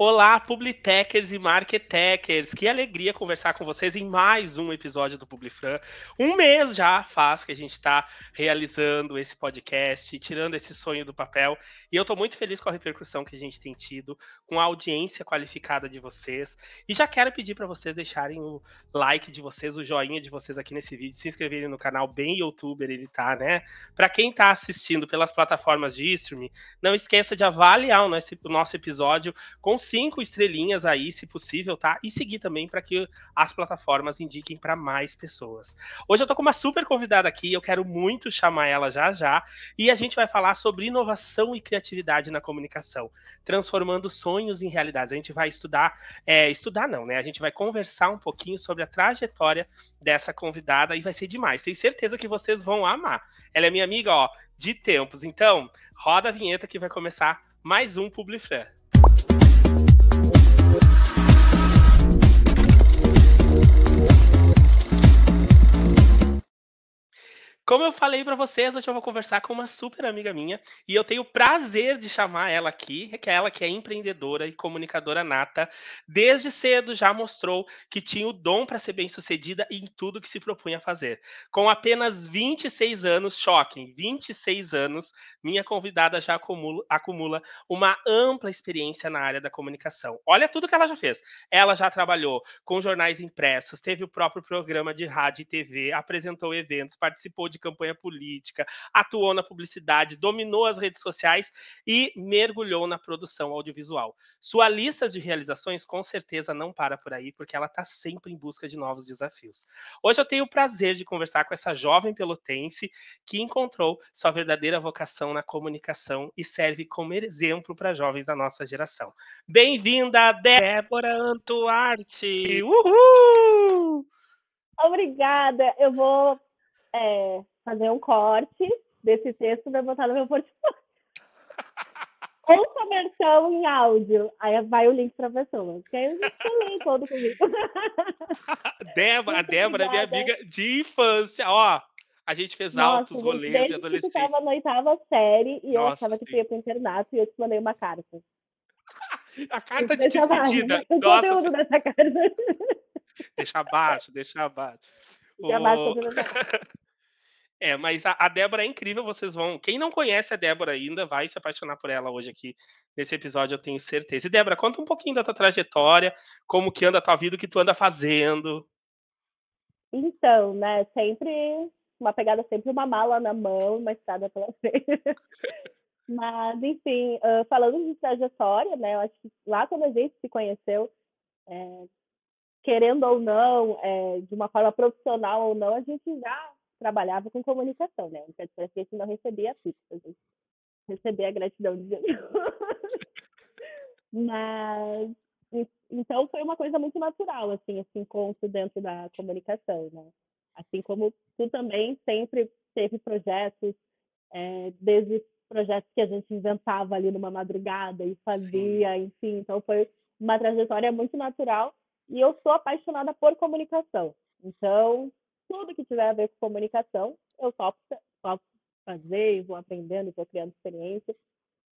Olá, Publitechers e Marketechers! Que alegria conversar com vocês em mais um episódio do Publifran. Um mês já faz que a gente está realizando esse podcast, tirando esse sonho do papel, e eu estou muito feliz com a repercussão que a gente tem tido, com a audiência qualificada de vocês. E já quero pedir para vocês deixarem o like de vocês, o joinha de vocês aqui nesse vídeo, se inscreverem no canal, bem youtuber ele tá, né? Para quem está assistindo pelas plataformas de streaming, não esqueça de avaliar o nosso episódio com 5 estrelinhas aí, se possível, tá? E seguir também para que as plataformas indiquem para mais pessoas. Hoje eu tô com uma super convidada aqui, eu quero muito chamar ela já já, e a gente vai falar sobre inovação e criatividade na comunicação, transformando sonhos em realidades. A gente vai estudar não, né? A gente vai conversar um pouquinho sobre a trajetória dessa convidada e vai ser demais. Tenho certeza que vocês vão amar. Ela é minha amiga, ó, de tempos. Então, roda a vinheta que vai começar mais um Publifran. Como eu falei para vocês, hoje eu vou conversar com uma super amiga minha e eu tenho o prazer de chamar ela aqui, que é ela que é empreendedora e comunicadora nata. Desde cedo já mostrou que tinha o dom para ser bem-sucedida em tudo que se propunha a fazer. Com apenas 26 anos, choquem, 26 anos, minha convidada já acumula uma ampla experiência na área da comunicação. Olha tudo que ela já fez. Ela já trabalhou com jornais impressos, teve o próprio programa de rádio e TV, apresentou eventos, participou de campanha política, atuou na publicidade, dominou as redes sociais e mergulhou na produção audiovisual. Sua lista de realizações com certeza não para por aí, porque ela está sempre em busca de novos desafios. Hoje eu tenho o prazer de conversar com essa jovem pelotense que encontrou sua verdadeira vocação na comunicação e serve como exemplo para jovens da nossa geração. Bem-vinda, Débora Antuarte! Uhul! Obrigada. Eu vou fazer um corte desse texto para botar no meu portfólio. Ouça a versão em áudio. Aí vai o link para a pessoa. Porque aí a gente lê todo comigo. A Muito Débora é minha obrigada. amiga de infância. Ó, a gente fez Nossa, altos gente, rolês de desde que tu adolescência. estava na 8ª série e eu Nossa, achava que tu sim. ia pro internato e eu te mandei uma carta. A carta de Deixa abaixo. despedida. O Nossa, conteúdo dessa carta. deixa abaixo, deixa abaixo. Deixa abaixo o O... conteúdo dessa carta. Mas a Débora é incrível, vocês vão. Quem não conhece a Débora ainda vai se apaixonar por ela hoje aqui nesse episódio, eu tenho certeza. E Débora, conta um pouquinho da tua trajetória, como que anda a tua vida, o que tu anda fazendo. Então, né, sempre uma pegada, sempre uma mala na mão, uma estrada pela frente. Mas, enfim, falando de trajetória, né, eu acho que lá quando a gente se conheceu, querendo ou não, de uma forma profissional ou não, a gente já trabalhava com comunicação, né? Quer dizer, a gente não recebia pix, a gente recebia a gratidão de Jesus. Mas, então foi uma coisa muito natural, assim, esse encontro dentro da comunicação, né? Assim como tu também sempre teve projetos, desde projetos que a gente inventava ali numa madrugada e Sim. fazia, enfim. Então foi uma trajetória muito natural e eu sou apaixonada por comunicação. Então, tudo que tiver a ver com comunicação, eu topo fazer e vou aprendendo e vou criando experiência.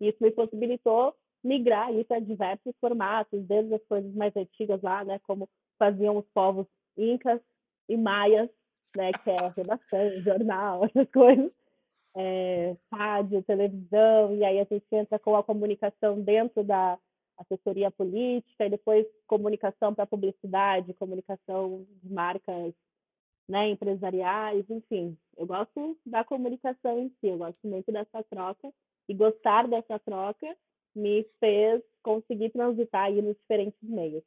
Isso me possibilitou migrar para diversos formatos, desde as coisas mais antigas lá, né, como faziam os povos incas e maias, né, que é redação, jornal, essas coisas, rádio, televisão, e aí a gente entra com a comunicação dentro da assessoria política, e depois comunicação para publicidade, comunicação de marcas, né, empresariais, enfim. Eu gosto da comunicação em si, eu gosto muito dessa troca, e gostar dessa troca me fez conseguir transitar aí nos diferentes meios.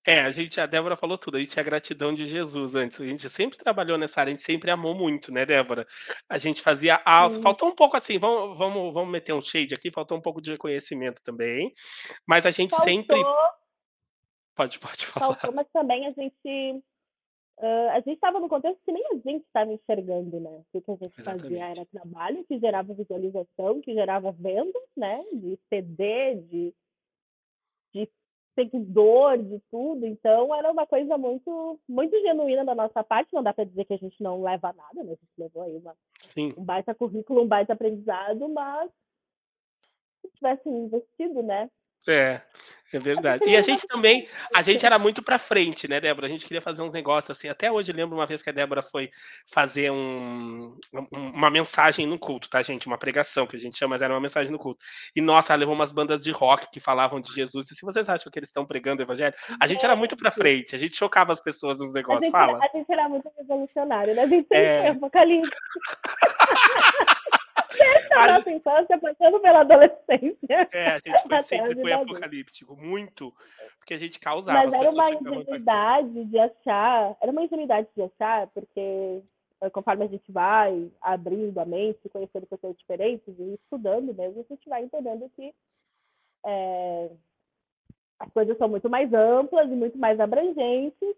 A Débora falou tudo, a gente é gratidão de Jesus antes, a gente sempre trabalhou nessa área, a gente sempre amou muito, né, Débora? A gente fazia aulas, Sim, faltou um pouco assim, vamos meter um shade aqui, faltou um pouco de reconhecimento também, mas a gente sempre faltou, pode faltou, falar. mas também a gente estava no contexto que nem a gente estava enxergando, né? O que a gente fazia Exatamente. era trabalho que gerava visualização, que gerava vendas, né? De CD, de seguidor, de tudo. Então, era uma coisa muito, muito genuína da nossa parte. Não dá para dizer que a gente não leva nada, né? A gente levou aí Sim. um baita currículo, um baita aprendizado, mas se tivesse investido, né? É, é verdade. E a gente também, a gente era muito pra frente, né, Débora? A gente queria fazer uns negócios assim. Até hoje eu lembro uma vez que a Débora foi fazer uma mensagem no culto, tá, gente? Uma pregação que a gente chama, mas era uma mensagem no culto. E nossa, ela levou umas bandas de rock que falavam de Jesus. E se vocês acham que eles estão pregando o evangelho, a gente era muito pra Gente, frente, a gente chocava as pessoas nos negócios. Fala. a gente era muito revolucionário, né? A gente sempre foi É, apocalipse. Desde a a, nossa infância, passando pela adolescência, a gente foi até a sempre foi vida adulta. apocalíptico, muito, porque a gente causava, Mas as era pessoas uma ficavam impactadas. ingenuidade de achar, era uma ingenuidade de achar, porque conforme a gente vai abrindo a mente, conhecendo pessoas diferentes e estudando mesmo, a gente vai entendendo que as coisas são muito mais amplas e muito mais abrangentes.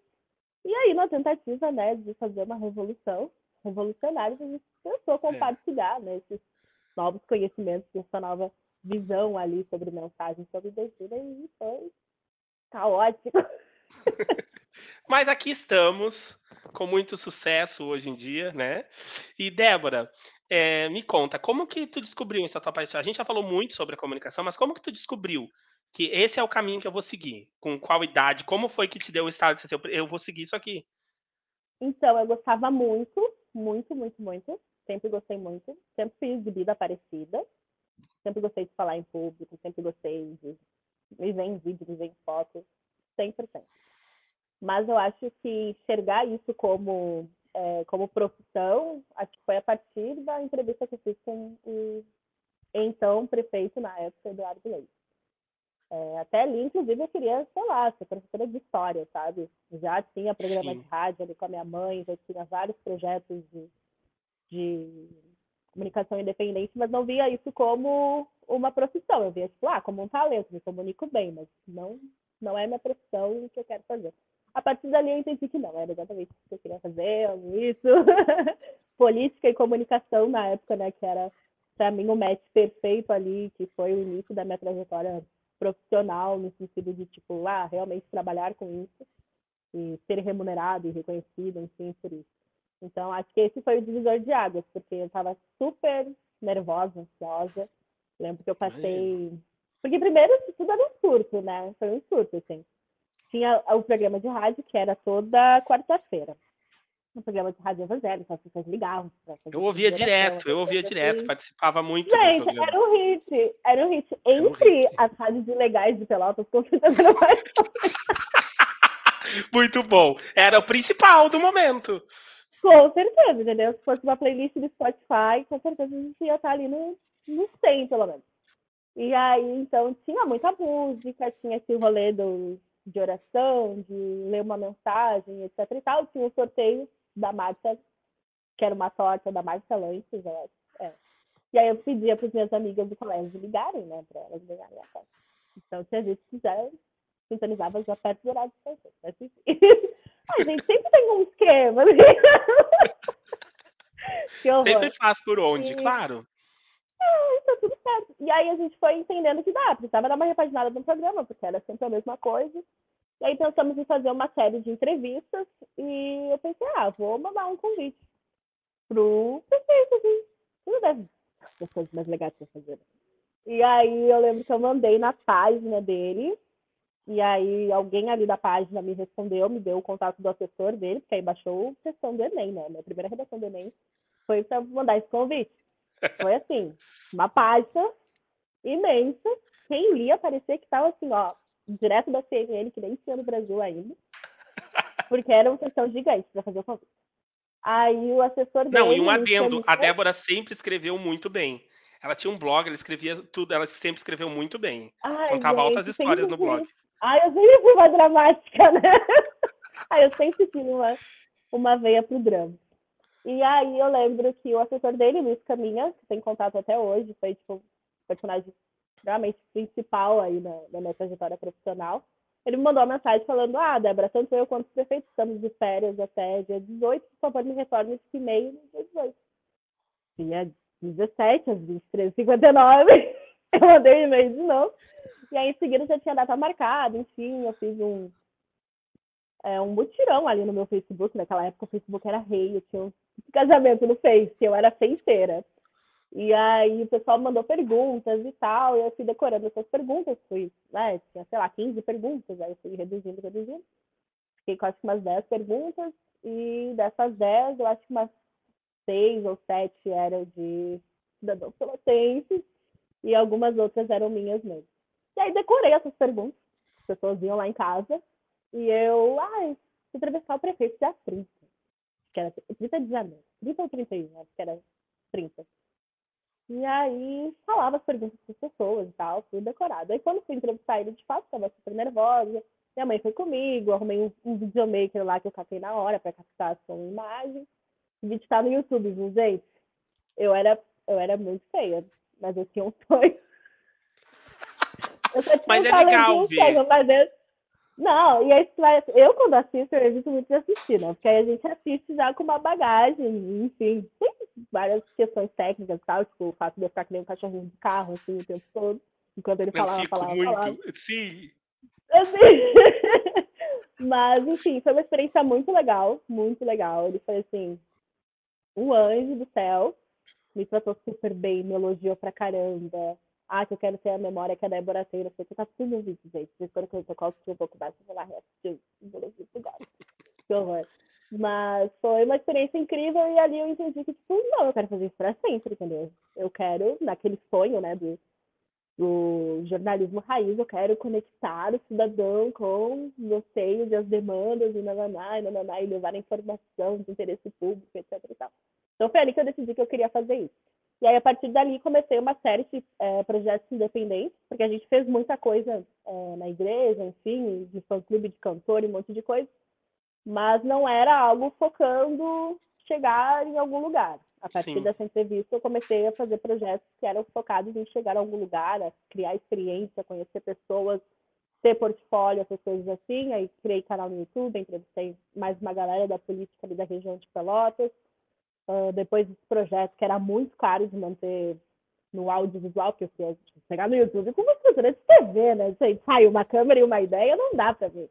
E aí, na tentativa, né, de fazer uma revolução revolucionária, a gente pensou É. compartilhar, né, esses novos conhecimentos, essa nova visão ali sobre mensagem sobre Destina, e foi caótico. Mas aqui estamos, com muito sucesso hoje em dia, né? E Débora, me conta, como que tu descobriu essa tua paixão? A gente já falou muito sobre a comunicação, mas como que tu descobriu que esse é o caminho que eu vou seguir? Com qual idade? Como foi que te deu o estado de ser, eu vou seguir isso aqui? Então, eu gostava muito, muito, muito, muito. Sempre gostei muito. Sempre fiz de vida parecida. Sempre gostei de falar em público. Sempre gostei de me ver em vídeo, me ver em foto. 100%. Mas eu acho que enxergar isso como profissão, acho que foi a partir da entrevista que eu fiz com o então prefeito na época, Eduardo Leite. Até ali, inclusive, eu queria, sei lá, ser professora de história, sabe? Já tinha programa de Sim, rádio ali com a minha mãe, já tinha vários projetos de comunicação independente, mas não via isso como uma profissão. Eu via, tipo, como um talento, me comunico bem, mas não é minha profissão o que eu quero fazer. A partir dali eu entendi que não, era exatamente o que eu queria fazer, isso. Política e comunicação na época, né, que era, para mim, o match perfeito ali, que foi o início da minha trajetória profissional, no sentido de, tipo, realmente trabalhar com isso e ser remunerado e reconhecido, enfim, por isso. Então, acho que esse foi o divisor de águas, porque eu estava super nervosa, ansiosa. Lembro que eu imagino. passei. Porque primeiro tudo era um surto, né? Foi um surto, assim. Tinha o programa de rádio, que era toda quarta-feira. Um programa de rádio evangélico, as pessoas ligavam para fazer pedido de oração, Eu ouvia coisa direto, assim. participava muito do Gente, programa. era um hit. Era um hit. Entre as rádios ilegais de Pelotas, com certeza não vai. Muito bom. Era o principal do momento. Com certeza, entendeu? Se fosse uma playlist do Spotify, com certeza a gente ia estar ali no 100, pelo menos. E aí, então, tinha muita música, tinha esse rolê de oração, de ler uma mensagem, etc e tal. Tinha o sorteio da Marta, que era uma torta da Marta Lanches, eu acho. E aí eu pedia para as minhas amigas do colégio ligarem, né, para elas ganharem a torta. Então, se a gente quiser, sintonizava já perto do horário de sorteio. Mas, enfim. A gente sempre tem um esquema. Né? Que Sempre horror. faz por onde, E claro. tá tudo certo. E aí a gente foi entendendo que precisava dar uma repaginada no programa, porque era sempre a mesma coisa. E aí pensamos em fazer uma série de entrevistas e eu pensei, vou mandar um convite pro prefeito, assim. Tudo deve ser coisas mais legais pra fazer. E aí eu lembro que eu mandei na página dele, e aí alguém ali da página me respondeu, me deu o contato do assessor dele, porque aí baixou a questão do Enem, né? Minha primeira redação do Enem foi para mandar esse convite. Foi assim, uma página imensa. Quem lia parecia que estava assim, direto da CNN, que nem tinha no Brasil ainda, porque era uma questão gigante para fazer o convite. Aí o assessor Não, e dele, um Luiz adendo, a Caminha, Débora sempre escreveu muito bem. Ela tinha um blog, ela escrevia tudo, ela sempre escreveu muito bem. Contava altas gente, histórias sempre no blog. fui. Eu sempre fui uma dramática, né? Eu sempre tive uma veia pro drama. E aí eu lembro que o assessor dele, Luiz Caminha, que tem contato até hoje, foi tipo um personagem realmente principal aí na minha trajetória profissional. Ele me mandou uma mensagem falando: Débora, tanto eu quanto o prefeito estamos de férias até dia 18, por favor, me retorne esse e-mail no dia 18. Dia 17, às 23h59, eu mandei o e-mail de novo. E aí, em seguida, já tinha data marcada, enfim, eu fiz um mutirão ali no meu Facebook. Naquela época o Facebook era rei, eu tinha um casamento no Face, eu era feiteira. E aí o pessoal mandou perguntas e tal, e eu fui decorando essas perguntas, né, tinha, sei lá, 15 perguntas, aí eu fui reduzindo. Fiquei com acho que umas 10 perguntas, e dessas 10, eu acho que umas 6 ou 7 eram de cidadãos pelotenses, e algumas outras eram minhas mesmo. E aí decorei essas perguntas, as pessoas iam lá em casa, e eu, entrevistar o prefeito dia 30, que era 30 de janeiro, 30 ou 31, acho que era 30. E aí falava as perguntas para as pessoas e tal, tudo decorado. Aí quando fui entrevistar ele, de fato, estava super nervosa. Minha mãe foi comigo, arrumei um videomaker lá que eu catei na hora para captar a sua imagem. O vídeo tá no YouTube, viu, gente? Eu era muito feia, mas eu tinha um sonho. Eu só tinha Mas um é talento e legal um ver. sonho, mas não, e aí eu quando assisto, eu evito muito de assistir, né? Porque aí a gente assiste já com uma bagagem, enfim, tem várias questões técnicas e tal, tipo o fato de eu ficar que nem um cachorrinho de carro, assim, o tempo todo, enquanto ele Eu falava, fico falava, falava. muito. Sim. Assim. Mas, enfim, foi uma experiência muito legal, muito legal. Ele foi, assim, um anjo do céu, me tratou super bem, me elogiou pra caramba. Que eu quero ter a memória que a Débora tem, não sei o que, tá tudo no vídeo, gente. Depois quando eu coloco um pouco mais, eu vou lá reassistir os elogio do Gosto. Que horror. Mas foi uma experiência incrível e ali eu entendi que, tipo, não, eu quero fazer isso pra sempre, entendeu? Eu quero, naquele sonho, né, do jornalismo raiz, eu quero conectar o cidadão com os anseios e as demandas e levar a informação de interesse público, etc. E tal. Então foi ali que eu decidi que eu queria fazer isso. E aí, a partir dali, comecei uma série de projetos independentes, porque a gente fez muita coisa na igreja, enfim, de fã-clube de cantor e um monte de coisa, mas não era algo focando chegar em algum lugar. A partir Sim. dessa entrevista, eu comecei a fazer projetos que eram focados em chegar a algum lugar, a criar experiência, conhecer pessoas, ter portfólio, essas coisas assim. Aí criei canal no YouTube, entrevistei mais uma galera da política ali da região de Pelotas. Depois desse projeto, que era muito caro de manter no audiovisual, porque eu pegar no YouTube com uma estrutura de TV, né? Sai uma câmera e uma ideia, não dá para ver.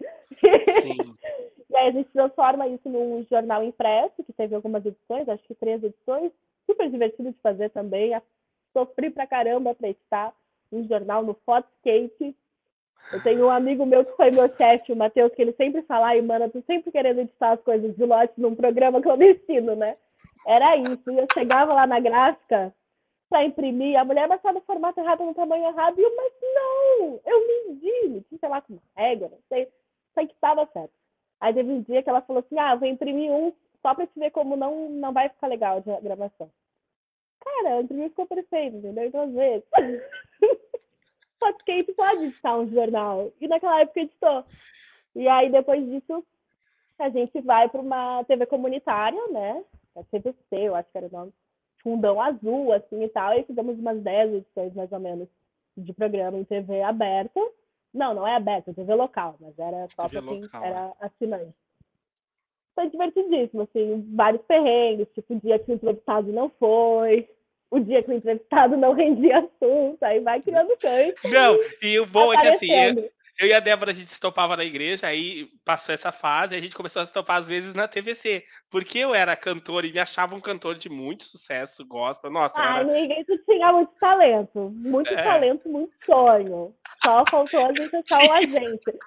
Sim. E aí a gente transforma isso num jornal impresso, que teve algumas edições, acho que 3 edições, super divertido de fazer também. Sofri pra caramba para editar um jornal no Fotscape. Eu tenho um amigo meu que foi meu chefe, o Matheus, que ele sempre fala, mano, tu sempre querendo editar as coisas de lote num programa clandestino, né? Era isso. E eu chegava lá na gráfica para imprimir, a mulher marcava o formato errado, no tamanho errado, e eu, mas não, eu medi, sei lá, com uma régua, não sei que estava certo. Aí teve um dia que ela falou assim, vou imprimir um só para te ver como não vai ficar legal a gravação. Cara, o imprimir ficou perfeito, entendeu? Então, às vezes, Fotscape pode editar um jornal, e naquela época editou. E aí, depois disso, a gente vai para uma TV comunitária, né? A TVC, eu acho que era o nome. Fundão azul, assim e tal. E fizemos umas 10 edições, mais ou menos, de programa em TV aberta. Não é aberta, TV local, mas era só TV para quem local, é. era assinante. Foi divertidíssimo, assim, vários perrengues, tipo, o dia que o entrevistado não foi, o dia que o entrevistado não rendia assunto, aí vai criando cancha Não, e e o bom é que assim, aparecendo. eu e a Débora a gente se topava na igreja, aí passou essa fase, a gente começou a se topar às vezes na TVC, porque eu era cantor e me achava um cantor de muito sucesso, gospel, nossa, eu era Ninguém tinha muito é, talento, muito sonho. Só faltou a gente achar um tinha agente.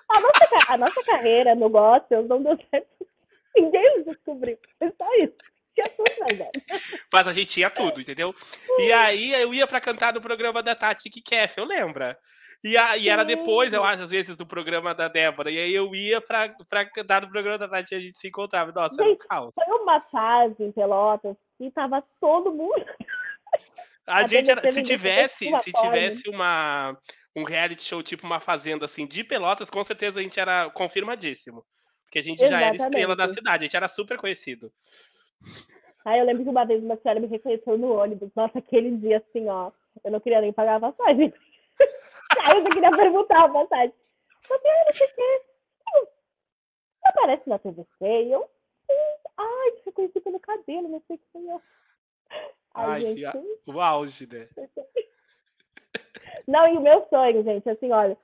A nossa carreira no gospel não deu certo. Ninguém nos descobriu. Foi só isso. Tinha tudo, né, velho? mas a gente tinha tudo, entendeu? E aí eu ia pra cantar no programa da Tati Kikef, eu lembro. E era depois, eu Sim. acho, às vezes, do programa da Débora. E aí eu ia pra cantar no programa da Tati e a gente se encontrava. Nossa, era um Gente, caos. foi uma fase em Pelotas que tava todo mundo. A A gente era, TVC se vendeu de tivesse, uma se forma. tivesse um reality show, tipo uma fazenda assim, de Pelotas, com certeza a gente era confirmadíssimo. Porque a gente já era estrela da Exatamente. cidade, a gente era super conhecido. Aí eu lembro que uma vez uma senhora me reconheceu no ônibus. Nossa, aquele dia assim, ó. Eu não queria nem pagar a passagem. Aí eu só queria perguntar a passagem. Mas, não sei o quê. Aparece na TVC e eu. Te reconheci pelo cabelo, não sei o que. Ai, Ai, gente. o auge, né? Não, e o meu sonho, gente, assim, olha,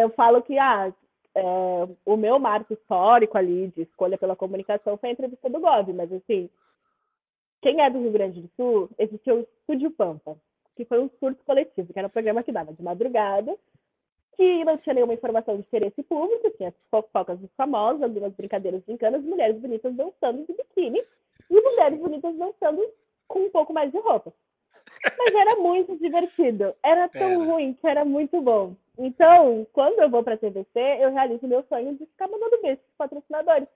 eu falo que o meu marco histórico ali de escolha pela comunicação foi a entrevista do Gov, mas assim, Quem é do Rio Grande do Sul, existia o Estúdio Pampa, que foi um surto coletivo, que era um programa que dava de madrugada, que não tinha nenhuma informação de interesse público, tinha as fofocas dos famosos, algumas brincadeiras gincanas, mulheres bonitas dançando de biquíni e mulheres bonitas dançando com um pouco mais de roupa. Mas era muito divertido, era tão Era. ruim que era muito bom. Então, quando eu vou para a TVC, eu realizo meu sonho de ficar mandando beijo para os patrocinadores.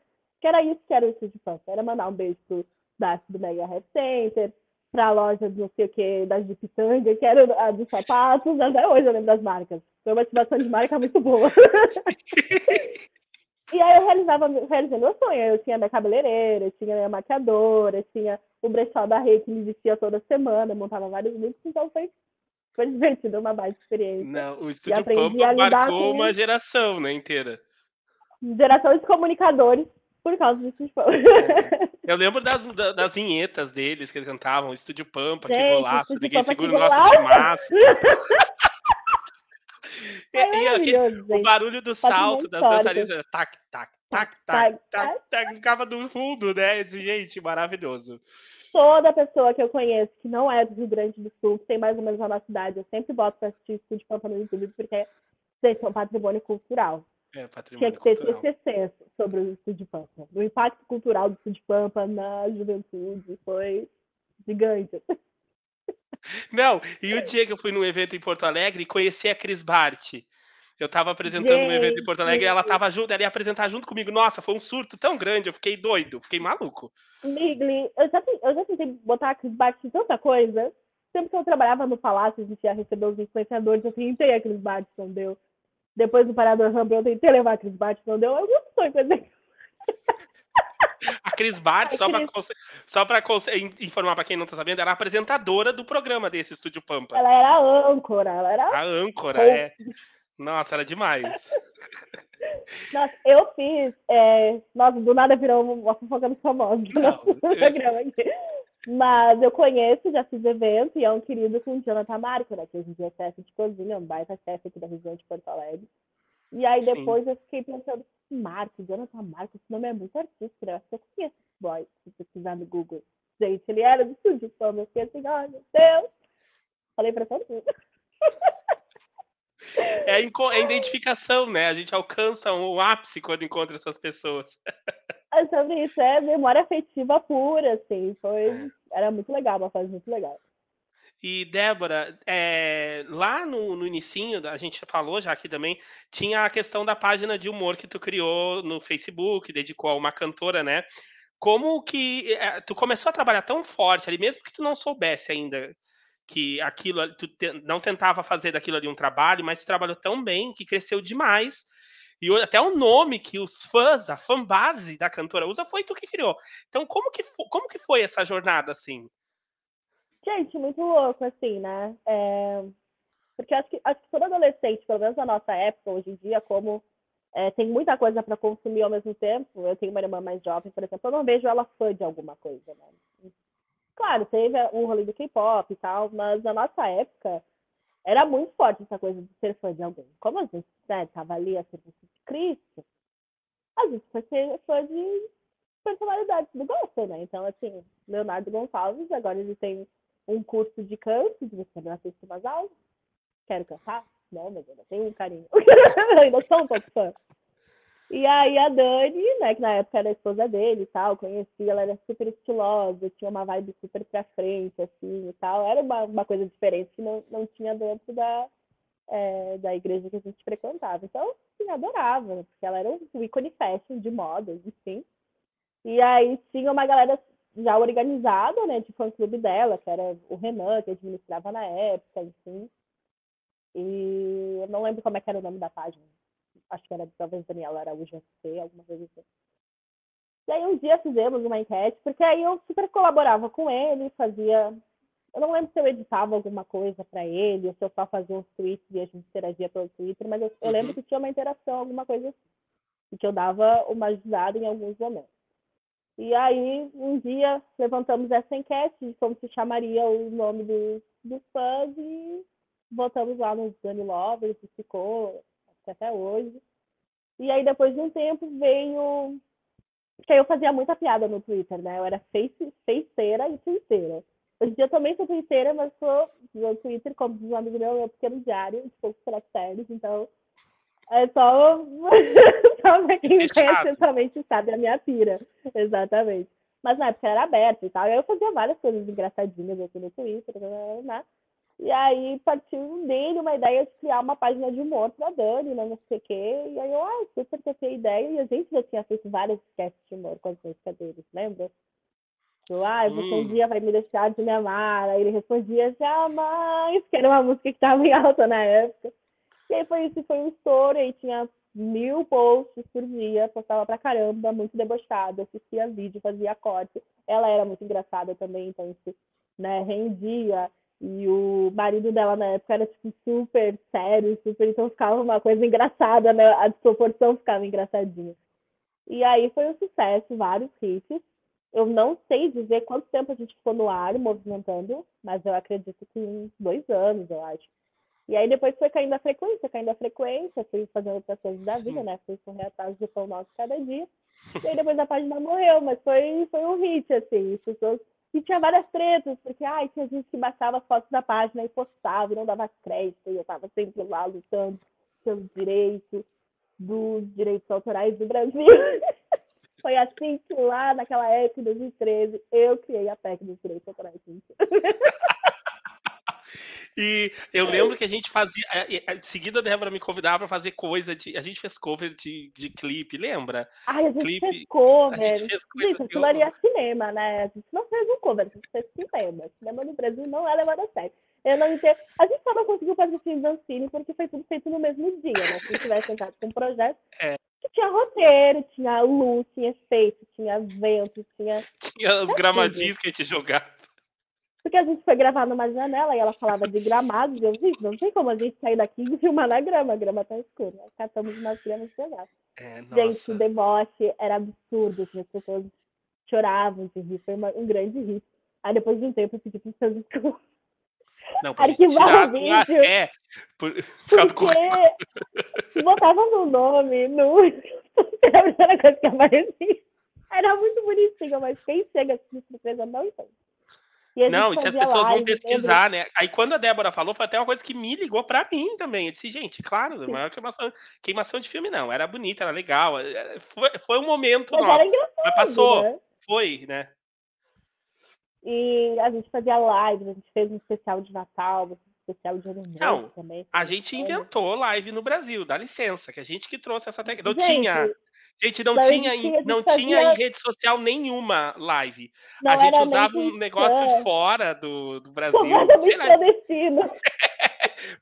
Que era isso que era o Estúdio Pampa, era mandar um beijo pro Darcy do Mega Hair Center, pra loja de não sei o que, da Jipitanga, que era a dos sapatos, até hoje eu lembro das marcas. Foi uma ativação de marca muito boa. E aí eu realizei meu sonho. Eu tinha minha cabeleireira, eu tinha minha maquiadora, eu tinha o brechó da Rei que me vestia toda semana, montava vários looks, então foi divertido, uma baita experiência. Não, o E Estúdio aprendi Pampa a lidar marcou uma com geração, né, inteira. geração de comunicadores por causa disso. É. Eu lembro das vinhetas deles que eles cantavam, Estúdio Pampa, que Gente, golaço, Estúdio ninguém Pampa que segura o nosso golaço! timaço. Ai, E maravilhoso, o gente. barulho do Patrimônio salto das dançarinas, histórico. era tac, tac, Tá, tac, tac, tá, tac, tá. tac, ficava no fundo, né? Eu disse, gente, maravilhoso. Toda pessoa que eu conheço que não é do Rio Grande do Sul, que tem mais ou menos a nossa idade, eu sempre boto pra assistir Estúdio Pampa no YouTube, porque vocês são patrimônio cultural. É Tinha patrimônio que ter cultural. TCC sobre o Estúdio Pampa. O impacto cultural do Estúdio Pampa na juventude foi gigante. Não, e o dia que eu fui num evento em Porto Alegre e conheci a Cris Bart. Eu estava apresentando um evento em Porto Alegre e ela Gente, estava junto, ela ia apresentar junto comigo. Nossa, foi um surto tão grande, eu fiquei doido, fiquei maluco. Migli, eu já tentei botar a Cris Bart em tanta coisa. Sempre que eu trabalhava no Palácio, a gente ia receber os influenciadores, eu tentei a Cris Bart, não deu. Depois do Parador Rumble, eu tentei levar a Cris Bart, não deu. Eu não sonho com esse. A Cris Bart, A Cris, só para informar para quem não tá sabendo, era a apresentadora do programa desse Estúdio Pampa. ela era a âncora, ela era A âncora, host. é. Nossa, era demais. Nossa, eu fiz. Nossa, do nada virou uma fofoca dos famosos do Não, nosso programa aqui. Mas eu conheço, já fiz evento e é um querido com o Jonathan Marco, né? Que hoje em dia é chefe de cozinha, um baita chefe aqui da região de Porto Alegre. E aí sim. depois eu fiquei pensando, Marco, Jonathan Marco, esse nome é muito artístico, né? Eu conheço esse boy, se pesquisar no Google. Gente, ele era do Estúdio Fama, eu fiquei assim, ai meu Deus. Falei pra todo mundo. É a identificação, né? A gente alcança um ápice quando encontra essas pessoas. É sobre isso, é memória afetiva pura, assim. É. Era muito legal, uma fase muito legal. E Débora, lá no inicinho, a gente falou já aqui também, tinha a questão da página de humor que tu criou no Facebook, dedicou a uma cantora, né? Como que tu começou a trabalhar tão forte ali, mesmo que tu não soubesse ainda que aquilo, não tentava fazer daquilo ali um trabalho, mas tu trabalhou tão bem que cresceu demais. E até o nome que os fãs, a fanbase da cantora usa, foi tu que criou. Então, como que foi essa jornada assim? Gente, muito louco, assim, né? Porque acho que todo adolescente, pelo menos na nossa época, hoje em dia, como tem muita coisa para consumir ao mesmo tempo, eu tenho uma irmã mais jovem, por exemplo, eu não vejo ela fã de alguma coisa, né? Claro, teve um rolê do K-pop e tal, mas na nossa época era muito forte essa coisa de ser fã de alguém. Como a gente tava ali a serviço de Cristo, a gente foi ser fã de personalidades do gosto, né? Então, assim, Leonardo Gonçalves, agora ele tem um curso de canto, de você não assiste umas aulas, quero cantar? Não, mas eu ainda tenho um carinho. Eu ainda sou um pouco fã. E aí a Dani, né, que na época era a esposa dele e tal, conheci, ela era super estilosa, tinha uma vibe super pra frente, assim, e tal. Era uma coisa diferente que não tinha dentro da igreja que a gente frequentava. Então, assim, adorava, porque ela era um ícone fashion de moda, enfim. E aí tinha uma galera já organizada, né, de fã-clube dela, que era o Renan, que administrava na época, enfim. E eu não lembro como é que era o nome da página. Acho que era talvez Daniela Araújo SC, alguma coisa assim. E aí um dia fizemos uma enquete, porque aí eu super colaborava com ele, fazia. Eu não lembro se eu editava alguma coisa para ele, ou se eu só fazia uns tweets e a gente interagia pelo Twitter, mas eu lembro Uhum. que tinha uma interação, alguma coisa assim. E que eu dava uma ajudada em alguns momentos. E aí, um dia, levantamos essa enquete de como se chamaria o nome dos fãs e botamos lá nos Dani Lovers e ficou até hoje. E aí, depois de um tempo, veio Porque eu fazia muita piada no Twitter, né? Eu era faceira e twitteira. Hoje em dia eu também sou twitteira, mas sou no Twitter, como diz um amigo meu, é um pequeno diário de poucos caracteres, então é só, só pra É quem me conhece fechado. pessoalmente sabe a minha pira. Exatamente. Mas na época era aberto e tal. E aí eu fazia várias coisas engraçadinhas aqui no Twitter, né? E aí partiu dele uma ideia de criar uma página de humor pra Dani, né, não sei o quê. E aí eu, super topei a ideia. E a gente já tinha feito vários sketches de humor com as músicas deles, lembra? Eu, você um dia vai me deixar de me amar. Aí ele respondia, jamais, que era uma música que tava em alta na época. E aí foi isso, foi um estouro, e tinha 1000 posts por dia, postava pra caramba, muito debochada, assistia vídeo, fazia corte. Ela era muito engraçada também, então isso, né, rendia. E o marido dela na época era tipo super sério, super, então ficava uma coisa engraçada, né? A desproporção ficava engraçadinha. E aí foi um sucesso, vários hits. Eu não sei dizer quanto tempo a gente ficou no ar movimentando, mas eu acredito que uns 2 anos, eu acho. E aí depois foi caindo a frequência, fui fazendo outras coisas da vida, né? Fui correr atrás do pão nosso cada dia. E aí depois a página morreu, mas foi um hit, assim. As pessoas... E tinha várias tretas, porque tinha gente que baixava as fotos da página e postava e não dava crédito, e eu tava sempre lá lutando pelos direitos, dos direitos autorais do Brasil. Foi assim que lá naquela época, em 2013, eu criei a PEC dos direitos autorais. E eu lembro que a gente fazia. Em seguida, a Débora me convidava para fazer coisa de. A gente fez cover de clipe, lembra? Ai, a gente fez Clipe. A gente cover. fez coisa Gente, de. aquilo ali é cinema, né? A gente não fez um cover, a gente fez cinema. Cinema no Brasil não é levado a sério. Eu não entendo. A gente só não conseguiu fazer filme Dancine porque foi tudo feito no mesmo dia, né? Se a gente tivesse tentado com um projeto É, que tinha roteiro, tinha luz, tinha efeito, tinha vento, tinha os tinha tudo. gramadinhos que a gente jogava. Porque a gente foi gravar numa janela e ela falava de gramados, e eu disse, não tem como a gente sair daqui e filmar na grama, a grama tá escura. Catamos umas gramas e jogar. É, Gente, o nossa. deboche era absurdo, assim, as pessoas choravam de rir, foi um grande hit. Aí depois de um tempo eu pedi para os desculpas, Não, pra gente arquivar tirar o do ar. vídeo, É, por causa do porque correio. botavam no nome, no era a primeira coisa que aparecia. Era muito bonitinho, mas quem chega de surpresa não entende. E a gente Não, e se as fazia pessoas vão live, lembra? pesquisar, né? Aí quando a Débora falou, foi até uma coisa que me ligou pra mim também. Eu disse, gente, claro, maior queimação de filme não. Era bonita, era legal. Foi um momento Mas era nosso. Mas engraçado, passou, né? foi, né? E a gente fazia live, a gente fez um especial de Natal, um especial de Ano Novo Não, também, a foi gente bacana. inventou live no Brasil, dá licença, que a gente que trouxe essa técnica. Não tinha, Gente, gente, não não tinha, existia, a gente não tinha em fazia, rede social nenhuma live. A não gente era nem usava um negócio cristã, fora do Brasil, sei completamente lá, clandestino,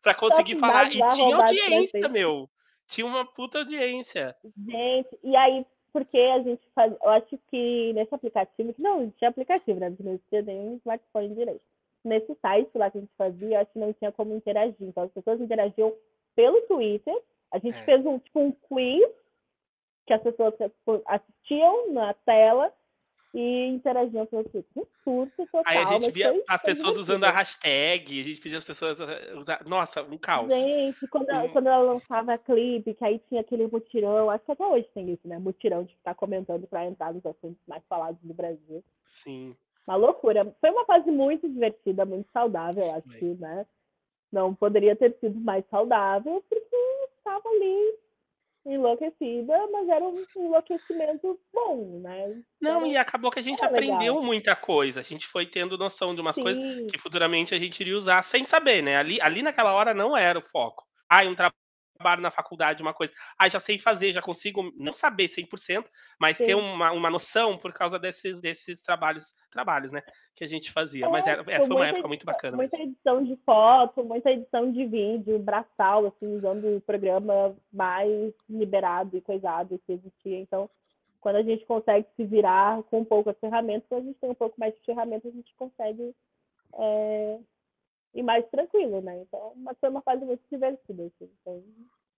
pra só conseguir falar. dados E tinha arrombados pra audiência, sempre. meu. Tinha uma puta audiência. Gente, e aí, porque a gente faz, eu acho que nesse aplicativo, não, tinha aplicativo, né? Porque não existia nem smartphone direito. Nesse site lá que a gente fazia, eu acho que não tinha como interagir. Então as pessoas interagiam pelo Twitter. A gente É. fez um quiz que as pessoas assistiam na tela e interagiam pelo Twitter. Um surto Aí a total, gente mas via foi, as foi pessoas usando a divertido. hashtag, a gente pedia as pessoas a usar. Nossa, um caos. Gente, Um- quando ela lançava clipe, que aí tinha aquele mutirão, acho que até hoje tem isso, né? Mutirão de ficar comentando para entrar nos assuntos mais falados do Brasil. Sim, Uma loucura. Foi uma fase muito divertida, muito saudável, acho foi. que, né? Não poderia ter sido mais saudável, porque estava ali enlouquecida, mas era um enlouquecimento bom, né? Não, e acabou que a gente Era aprendeu legal. muita coisa. A gente foi tendo noção de umas coisas Sim, que futuramente a gente iria usar sem saber, né? Ali naquela hora não era o foco. Ah, um trabalho na faculdade, uma coisa. Ah, já sei fazer, já consigo não saber 100%, mas ter sim. uma noção por causa desses trabalhos, né? Que a gente fazia. Mas Foi foi uma época muito bacana muita mesmo. edição de foto, muita edição de vídeo, braçal, assim, usando o programa mais liberado e coisado que existia. Então, quando a gente consegue se virar com poucas ferramentas, quando a gente tem um pouco mais de ferramentas, a gente consegue ir mais tranquilo, né? Então, mas foi uma fase muito divertida, assim, foi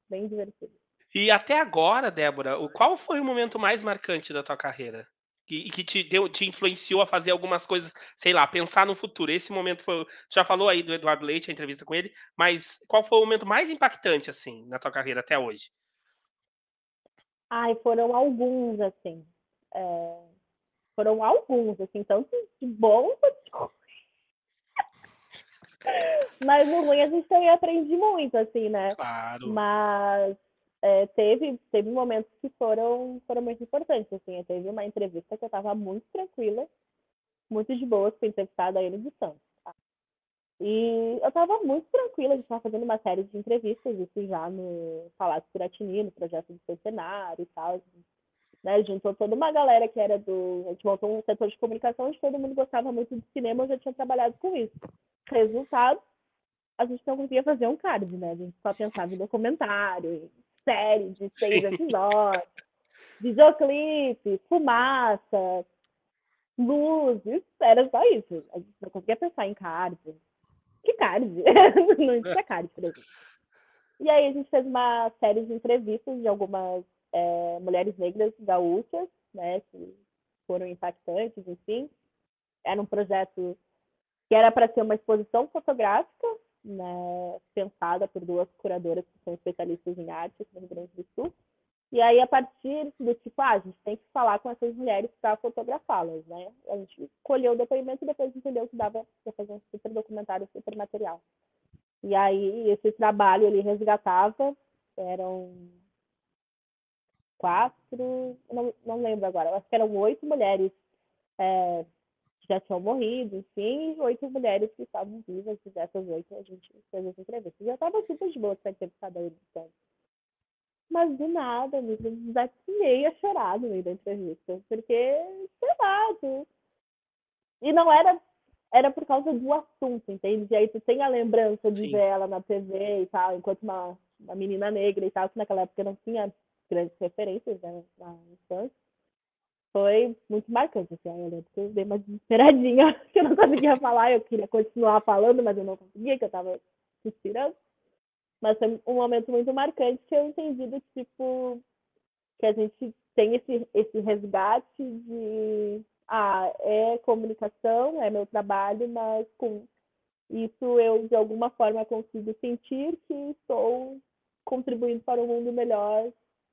bem divertida. E até agora, Débora, qual foi o momento mais marcante da tua carreira? E que te influenciou a fazer algumas coisas, sei lá, pensar no futuro. Esse momento foi. Já falou aí do Eduardo Leite, a entrevista com ele, mas qual foi o momento mais impactante, assim, na tua carreira até hoje? Ai, foram alguns, assim. foram alguns, assim, tanto de bom quanto de ruim. Mas no ruim a gente também aprende muito, assim, né? Claro. Mas teve momentos que foram muito importantes, assim. Teve uma entrevista que eu estava muito tranquila, muito de boa, fui entrevistada a ele de Santos. Tá? E eu estava muito tranquila, a gente estava fazendo uma série de entrevistas, isso já no Palácio Piratini, no projeto do Centenário e tal. Né? Juntou toda uma galera que era do... A gente montou um setor de comunicação onde todo mundo gostava muito de cinema, eu já tinha trabalhado com isso. Resultado, a gente não conseguia fazer um card, né? A gente só pensava em documentário, em série de 6 Sim. episódios, videoclipe, fumaça, luzes, era só isso. A gente não conseguia pensar em card. Que card? Não tinha card, por exemplo. E aí a gente fez uma série de entrevistas de algumas mulheres negras gaúchas, né? Que foram impactantes, enfim. Era um projeto que era para ser uma exposição fotográfica, né, pensada por duas curadoras que são especialistas em arte aqui no Rio Grande do Sul. E aí, a partir do tipo, a gente tem que falar com essas mulheres para fotografá-las, né? A gente colheu o depoimento e depois entendeu que dava para fazer um super documentário, super material. E aí, esse trabalho, ele resgatava, eram 4, não lembro agora, acho que eram 8 mulheres que já tinham morrido, enfim, e 8 mulheres que estavam vivas, e dessas 8 a gente fez essa entrevista. Já estava super de boa para entrevistar eles, então. Mas do nada, me desafiei a chorar no meio da entrevista, porque, sei lá, e não era por causa do assunto, entende? E aí tu tem a lembrança de ver Sim. ela na TV e tal, enquanto uma menina negra e tal, que naquela época não tinha grandes referências, né, na infância. Foi muito marcante, assim. Aí eu lembro que eu dei uma desesperadinha, que eu não conseguia falar, eu queria continuar falando, mas eu não conseguia, que eu tava suspirando. Mas foi um momento muito marcante que eu entendi do tipo que a gente tem esse resgate de é comunicação, é meu trabalho, mas com isso eu de alguma forma consigo sentir que estou contribuindo para um mundo melhor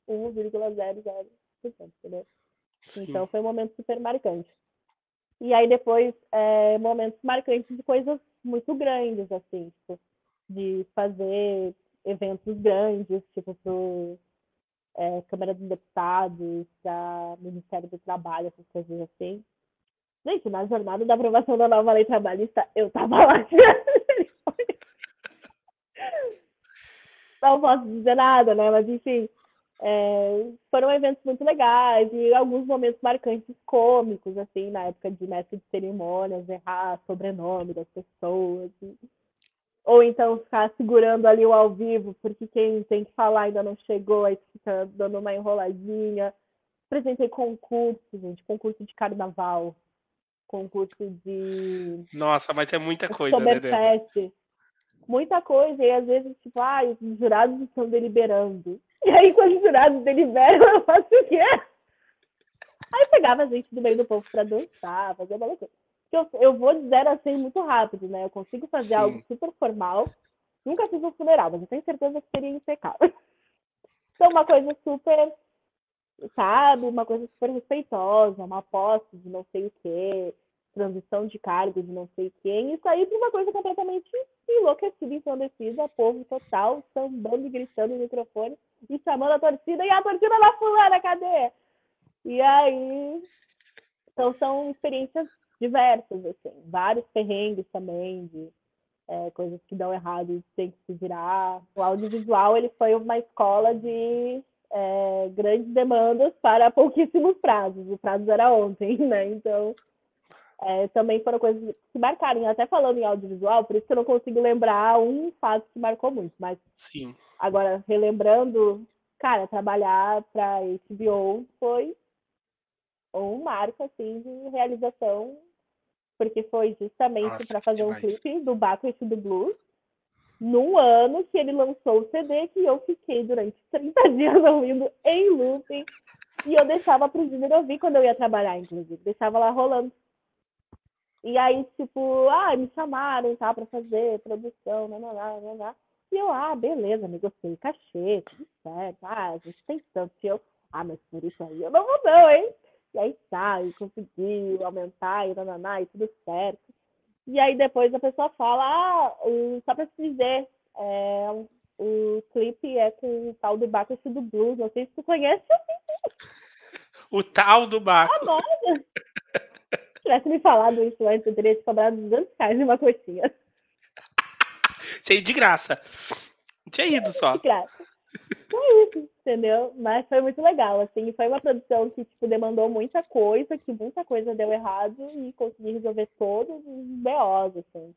1,00%, entendeu? Sim. Então foi um momento super marcante. E aí depois momentos marcantes de coisas muito grandes, assim, tipo, de fazer eventos grandes, tipo pro Câmara dos Deputados, da Ministério do Trabalho, essas coisas assim. Gente, na jornada da aprovação da nova lei trabalhista, eu tava lá. Não posso dizer nada, né? Mas enfim, foram eventos muito legais e alguns momentos marcantes cômicos, assim, na época de mestre de cerimônias, errar sobrenome das pessoas. Ou então ficar segurando ali o ao vivo, porque quem tem que falar ainda não chegou, aí fica dando uma enroladinha. Apresentei concurso, gente, concurso de carnaval, concurso de Nossa, mas é muita coisa, né, Débora? Oktoberfest, muita coisa, e às vezes, tipo, os jurados estão deliberando. E aí, quando os jurados deliberam, eu faço o quê? Aí pegava a gente do meio do povo pra dançar, fazer uma loucura. Eu vou de 0 a 100 muito rápido, né? Eu consigo fazer algo Sim. super formal. Nunca fiz um funeral, mas eu tenho certeza que seria impecável. Então, uma coisa super, sabe? Uma coisa super respeitosa, uma posse de não sei o quê, transição de cargo de não sei o quê. E isso aí para uma coisa completamente enlouquecida, ensandecida, povo total, sambando e gritando no microfone e chamando a torcida. E a torcida da fulana, cadê? E aí, então são experiências diversas, assim. Vários perrengues também, de coisas que dão errado e tem que se virar. O audiovisual, ele foi uma escola de grandes demandas para pouquíssimos prazos. O prazo era ontem, né? Então, também foram coisas que marcaram. Até falando em audiovisual, por isso que eu não consigo lembrar um fato que marcou muito. Mas Sim. agora, relembrando, cara, trabalhar para HBO foi um marco, assim, de realização, porque foi justamente Nossa, para que fazer um demais. clipe do Bacchus do Blues, no ano que ele lançou o CD, que eu fiquei durante 30 dias ouvindo em looping, e eu deixava pro Júnior ouvir quando eu ia trabalhar, inclusive. Deixava lá rolando. E aí, tipo, me chamaram, tá, pra fazer produção, nananã. E eu, beleza, negociei cachê, tudo certo. A gente tem tanto. E eu, mas por isso aí eu não vou não, hein? E aí tá, e conseguiu aumentar, e nananá, e tudo certo. E aí depois a pessoa fala, só pra te dizer, o clipe é com o tal do Baco do Blues, não sei se tu conhece. O tal do Baco. Nossa, se tivesse me falado isso antes, eu teria te cobrado R$ 200 de uma coxinha. Cheio de graça. Tinha ido De só. graça. É isso, entendeu? Mas foi muito legal, assim, foi uma produção que, tipo, demandou muita coisa, que muita coisa deu errado e consegui resolver todos os BOs, assim.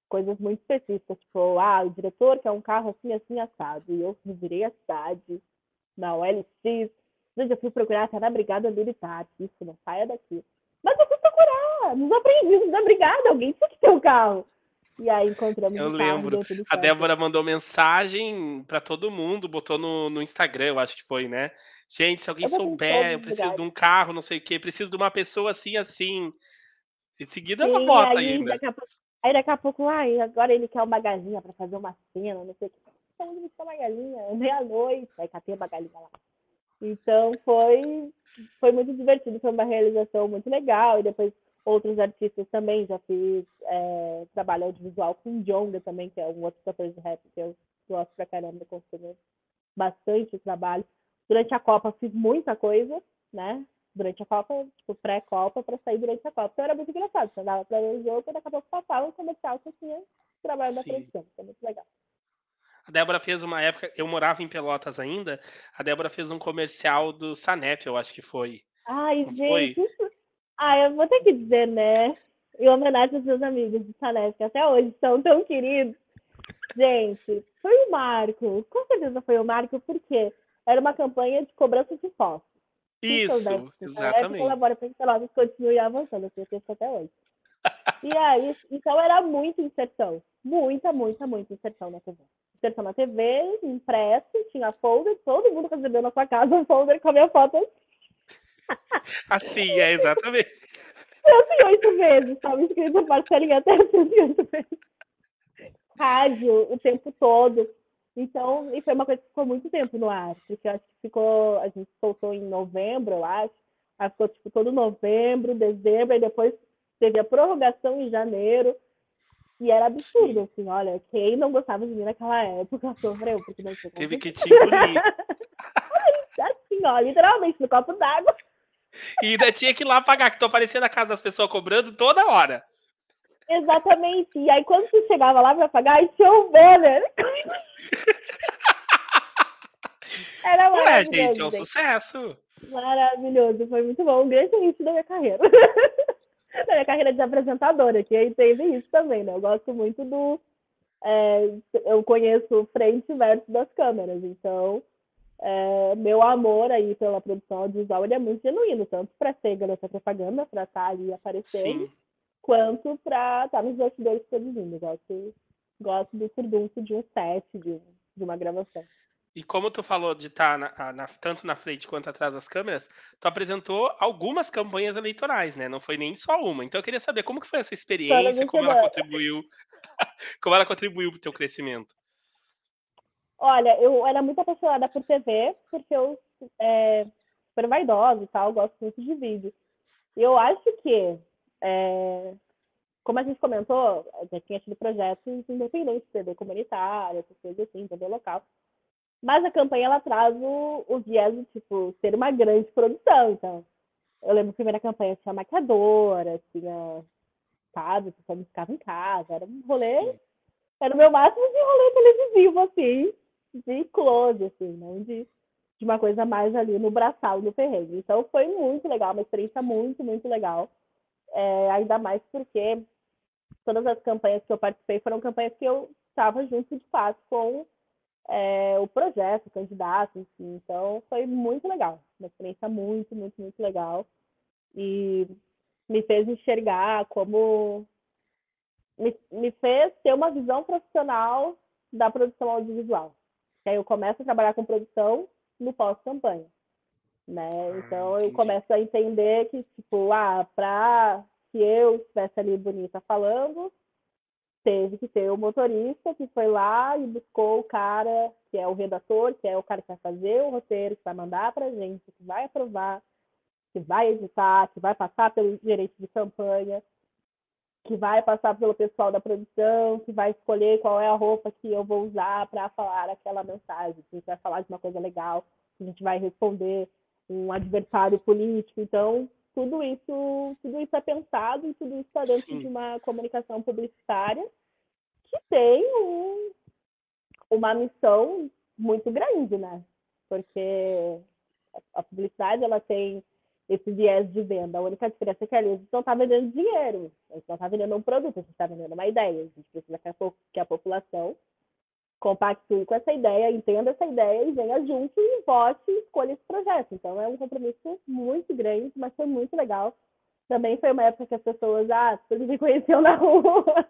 Coisas muito específicas, tipo, o diretor quer um carro assim, assim, assado. E eu virei a cidade, na OLX. Eu fui procurar até na Brigada Militar. Isso, não saia daqui. Mas eu fui procurar, nos aprendizes da Brigada, alguém tinha que ter um carro. E aí encontramos Eu o carro e lembro. deu tudo A certo. Débora mandou mensagem pra todo mundo, botou no Instagram, eu acho que foi, né? Gente, se alguém Eu botei em todos souber, eu os preciso de lugares. um carro, não sei o quê, preciso de uma pessoa assim, assim. Em seguida ela Sim, bota ainda. daqui a pouco, agora ele quer uma galinha para fazer uma cena, não sei o que. Então, ele quer uma galinha, meia-noite, aí catei uma galinha lá. Então foi muito divertido, foi uma realização muito legal. E depois outros artistas também, já fiz trabalho audiovisual com o Djonga também, que é um outro cantor de rap que eu gosto pra caramba, consumo bastante trabalho. Durante a Copa fiz muita coisa, né? Durante a Copa, tipo, pré-Copa, para sair durante a Copa. Então era muito engraçado. Você andava para ver o jogo e daqui a pouco passava um comercial que tinha trabalho da Sim. produção. Foi muito legal. A Débora fez uma época, eu morava em Pelotas ainda, a Débora fez um comercial do Sanep, eu acho que foi. Ai, Não gente, foi? isso. Eu vou ter que dizer, né? Em homenagem aos meus amigos de Salete, que até hoje são tão queridos. Gente, foi o Marco. Com certeza foi o Marco, porque era uma campanha de cobrança de impostos. People da Isso, Salete exatamente. colabora para que Pelotas continue avançando, assim, eu tenho até hoje. E aí, então era muita inserção. Muita, muita, muita inserção na TV. Inserção na TV, impresso, tinha folder, todo mundo recebeu na sua casa um folder com a minha foto Assim, é exatamente. 108 vezes, estava escrito Marcelinha até 108 vezes. Rádio o tempo todo. Então, e foi uma coisa que ficou muito tempo no ar, porque eu acho que a gente soltou em novembro, eu acho. Aí ficou tipo todo novembro, dezembro, e depois teve a prorrogação em janeiro. E era absurdo, Sim. assim, olha, quem não gostava de mim naquela época sofreu, porque não tinha como Teve ser. que te engolir. Assim, ó, literalmente, no copo d'água. E ainda tinha que ir lá pagar, que tu aparecia na casa das pessoas cobrando toda hora. Exatamente. E aí, quando tu chegava lá pra pagar, aí tinha um banner. Era Ué, gente, é maravilhoso, um gente. sucesso. Maravilhoso, foi muito bom. Um grande início da minha carreira. Da minha carreira de apresentadora, que aí teve isso também, né? Eu gosto muito do. Eu conheço frente e verso das câmeras, então meu amor aí pela produção audiovisual ele é muito genuíno, tanto para ser garota propaganda, para estar ali aparecendo, Sim. quanto para estar nos bastidores produzindo. Gosto do furdunço de um set, de uma gravação. E como tu falou de estar tanto na frente quanto atrás das câmeras, tu apresentou algumas campanhas eleitorais, né? Não foi nem só uma. Então eu queria saber como que foi essa Toda experiência, semana. como ela contribuiu para o teu crescimento. Olha, eu era muito apaixonada por TV, porque eu super vaidosa e tal, gosto muito de vídeo. E eu acho que, é, como a gente comentou, já tinha tido projetos independentes, TV comunitária, essas coisas assim, TV local. Mas a campanha, ela traz o viés de, tipo, ser uma grande produção. Então, eu lembro que a primeira campanha tinha maquiadora, tinha, sabe, pessoal ficava em casa, era um rolê, Sim. era o meu máximo de rolê televisivo, assim, de close, assim, não de uma coisa mais ali no braçal, no perrengue. Então foi muito legal, uma experiência muito, muito legal. Ainda mais porque todas as campanhas que eu participei foram campanhas que eu estava junto de fato com o projeto, o candidato, enfim. Então foi muito legal, uma experiência muito, muito, muito legal. E me fez enxergar como. Me fez ter uma visão profissional da produção audiovisual. Aí eu começo a trabalhar com produção no pós-campanha. Né? Ah, Então eu entendi. começo a entender que, tipo, para que eu estivesse ali bonita falando, teve que ter o motorista que foi lá e buscou o cara que é o redator, que é o cara que vai fazer o roteiro, que vai mandar pra gente, que vai aprovar. que vai editar, que vai passar pelo gerente de campanha, que vai passar pelo pessoal da produção, que vai escolher qual é a roupa que eu vou usar para falar aquela mensagem, se a gente vai falar de uma coisa legal, se a gente vai responder um adversário político. Então, tudo isso é pensado e tudo isso está dentro de Sim, uma comunicação publicitária que tem uma missão muito grande, né? Porque a publicidade ela tem esse viés de venda. A única diferença é que ali a gente não está vendendo dinheiro, a gente não está vendendo um produto, a gente está vendendo uma ideia. A gente precisa que a população compactue com essa ideia, entenda essa ideia e venha junto e vote e escolha esse projeto. Então é um compromisso muito grande, mas foi muito legal. Também foi uma época que as pessoas, todos me conheciam na rua.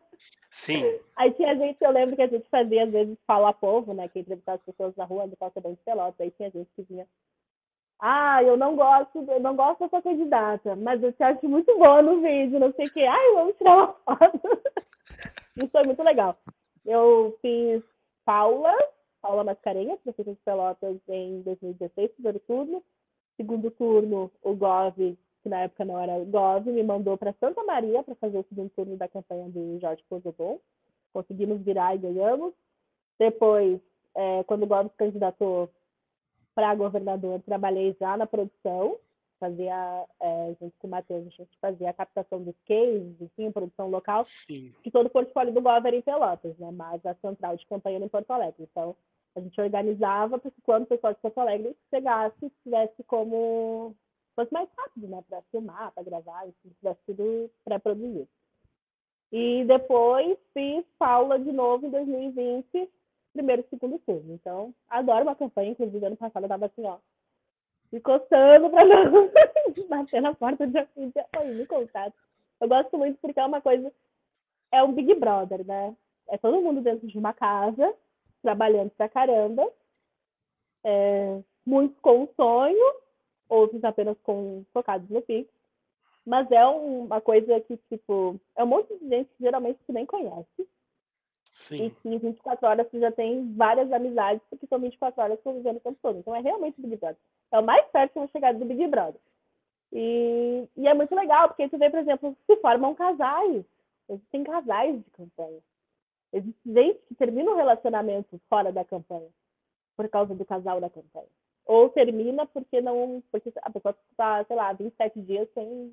sim. Aí tinha gente, eu lembro que a gente fazia, às vezes, fala povo, né? Que entrevistava as pessoas na rua do Calçadão de Pelotas. Aí tinha gente que vinha, eu não gosto dessa candidata, mas eu te acho muito boa no vídeo, não sei o quê. Vamos tirar uma foto. Isso foi muito legal. Eu fiz Paula, Paula Mascarenhas, prefeita de Pelotas, em 2016, primeiro turno. Segundo turno, o Gov, que na época não era o Gov, me mandou para Santa Maria para fazer o segundo turno da campanha do Jorge Cozobon. Conseguimos virar e ganhamos. Depois, quando o Gov se candidatou para governador, trabalhei já na produção, fazia, junto com o Matheus, a gente fazia a captação dos cases, enfim, produção local, Sim. que todo o portfólio do Gov era em Pelotas, né? Mas a central de campanha era em Porto Alegre. Então, a gente organizava para que quando o pessoal de Porto Alegre chegasse, tivesse como... fosse mais rápido, né? Para filmar, para gravar, enfim, tivesse tudo pré-produzido. E depois fiz Paula de novo em 2020, primeiro e segundo turno. Então, adoro uma campanha, inclusive ano passado eu tava assim, me coçando para não bater na porta de alguém me contato. Eu gosto muito porque é uma coisa, é um Big Brother, né? É todo mundo dentro de uma casa, trabalhando pra caramba, muitos com um sonho, outros apenas focados no Pix. Mas é uma coisa que, tipo, é um monte de gente que geralmente tu nem conhece. E Sim. que em 24 horas você já tem várias amizades, porque são 24 horas convivendo o tempo todo. Então é realmente Big Brother. É o mais perto que eu vou chegar do Big Brother. E é muito legal, porque tu vê, por exemplo, se formam casais. Existem casais de campanha. Existe gente que termina um relacionamento fora da campanha, por causa do casal da campanha. Ou termina porque a pessoa está, sei lá, 27 dias sem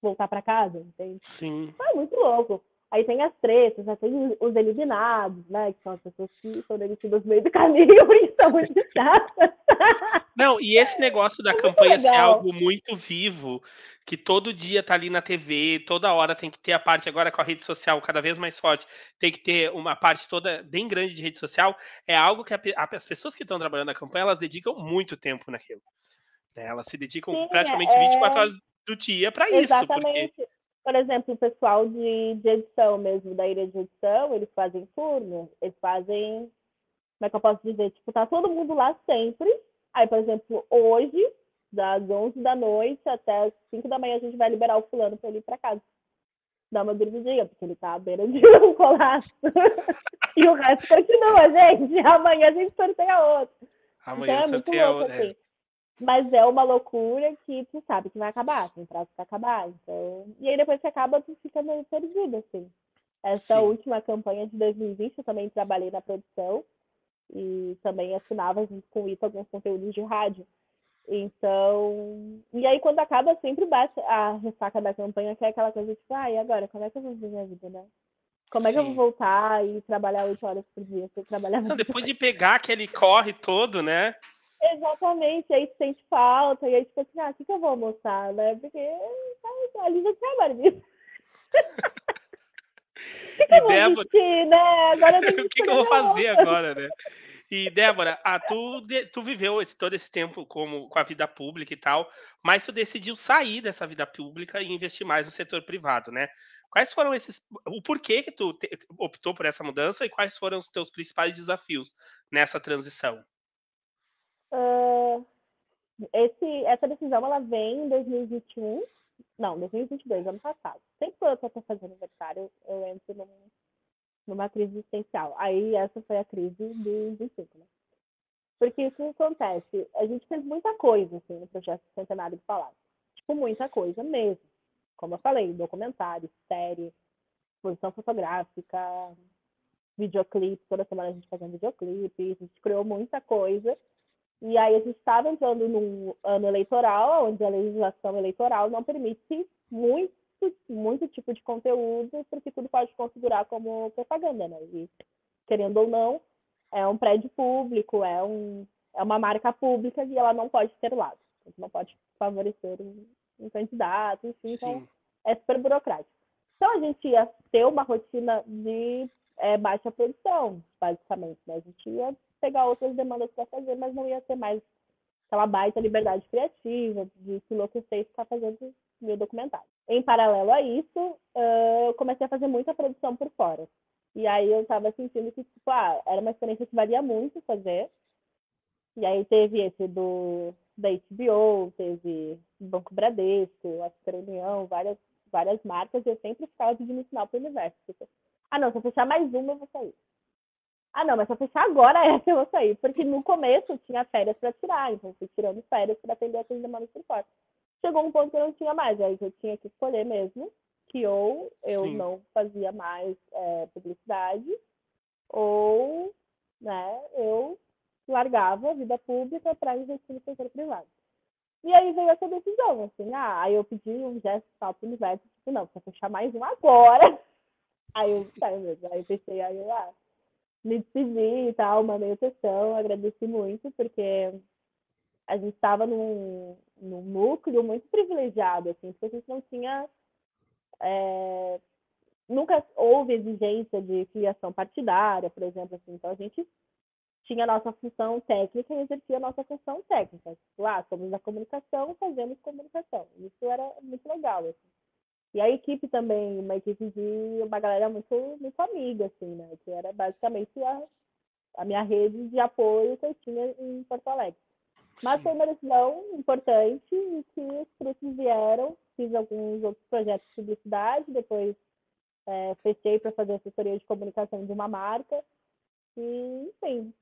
voltar para casa, entende? Sim. É muito louco. Aí tem as tretas, já tem os eliminados, né? Que são as pessoas que são demitidas no meio do caminho e são muito chatas. Não, e esse negócio da É muito campanha ser legal. algo muito vivo, que todo dia tá ali na TV, toda hora tem que ter a parte agora com a rede social cada vez mais forte, tem que ter uma parte toda bem grande de rede social, é algo que as pessoas que estão trabalhando na campanha, elas dedicam muito tempo naquilo, né, elas se dedicam Sim, praticamente 24 horas do dia para isso, porque exatamente. Por exemplo, o pessoal de edição mesmo, da ilha de edição, eles fazem turno, eles fazem, como é que eu posso dizer? Tipo, tá todo mundo lá sempre. Aí, por exemplo, hoje, das 11 da noite até as 5 da manhã, a gente vai liberar o fulano para ele ir para casa. Dar uma dormidinha, porque ele tá à beira de um colapso. E o resto continua, gente. Amanhã a gente sorteia outro. Então amanhã é muito sorteia louco, é, assim. Mas é uma loucura que tu sabe que vai acabar, tem prazo pra acabar. Então... E aí depois que acaba, tu fica meio perdido, assim. Essa sim, última campanha de 2020, eu também trabalhei na produção e também assinava junto com isso alguns conteúdos de rádio. Então, e aí quando acaba, sempre bate a ressaca da campanha, que é aquela coisa tipo, e agora, como é que eu vou viver minha vida, né? Como é que eu vou sim. voltar e trabalhar 8 horas por dia se eu trabalhava Não, 18? depois de pegar aquele corre todo, né, Exatamente, aí sente falta, e aí tipo assim, o que eu vou almoçar, né? Porque ali já trabalho nisso. O que e eu vou Débora, vestir, né? Agora eu tenho o que que que escolher eu vou minha fazer roupa. agora, né? E Débora, tu viveu todo esse tempo com a vida pública e tal, mas tu decidiu sair dessa vida pública e investir mais no setor privado, né? Quais foram o porquê que tu optou por essa mudança e quais foram os teus principais desafios nessa transição? Ah, essa decisão, ela vem em 2021, não, 2022, ano passado. Sempre que eu tô fazendo aniversário, eu entro numa crise existencial. Aí essa foi a crise do 25, né? Porque o que acontece? A gente fez muita coisa, assim, no projeto Centenário do Palácio. Tipo, muita coisa mesmo. Como eu falei, documentário, série, exposição fotográfica, videoclipe. Toda semana a gente fazia um videoclipe. A gente criou muita coisa. E aí a gente estava entrando num ano eleitoral, onde a legislação eleitoral não permite muito tipo de conteúdo, porque tudo pode configurar como propaganda, né? E, querendo ou não, é um prédio público, é uma marca pública e ela não pode ter lado. Não pode favorecer um candidato, enfim, então Sim. é super burocrático. Então a gente ia ter uma rotina de baixa produção, basicamente, né? A gente ia pegar outras demandas para fazer, mas não ia ter mais aquela baita liberdade criativa de se enlouquecer e ficar fazendo meu documentário. Em paralelo a isso, eu comecei a fazer muita produção por fora. E aí eu estava sentindo que, tipo, era uma experiência que valia muito fazer. E aí teve esse da HBO, teve Banco Bradesco, Açúcar União, várias marcas, e eu sempre ficava pedindo sinal para o universo. Tipo, não, se eu fechar mais uma, eu vou sair. Não, mas se eu fechar agora, essa eu vou sair. Porque no começo eu tinha férias para tirar, então eu fui tirando férias para atender essas demandas por fora. Chegou um ponto que eu não tinha mais, aí eu tinha que escolher mesmo, que ou eu Sim. não fazia mais publicidade, ou eu largava a vida pública para investir no setor privado. E aí veio essa decisão, assim, aí eu pedi um gesto tal para o universo, tipo, não, se eu fechar mais um agora, aí eu saio mesmo, aí eu pensei, aí eu me despedi e tal, mandei o textão, agradeci muito, porque a gente estava num núcleo muito privilegiado, assim, porque a gente não tinha. Nunca houve exigência de filiação partidária, por exemplo, assim, então a gente tinha a nossa função técnica e exercia a nossa função técnica. Lá, somos da comunicação, fazemos comunicação. Isso era muito legal, assim. E a equipe também, uma equipe de uma galera muito amiga, assim, né? Que era basicamente a minha rede de apoio que eu tinha em Porto Alegre. Mas foi Sim. uma decisão importante e que os frutos vieram. Fiz alguns outros projetos de publicidade, depois fechei para fazer assessoria de comunicação de uma marca. E, enfim,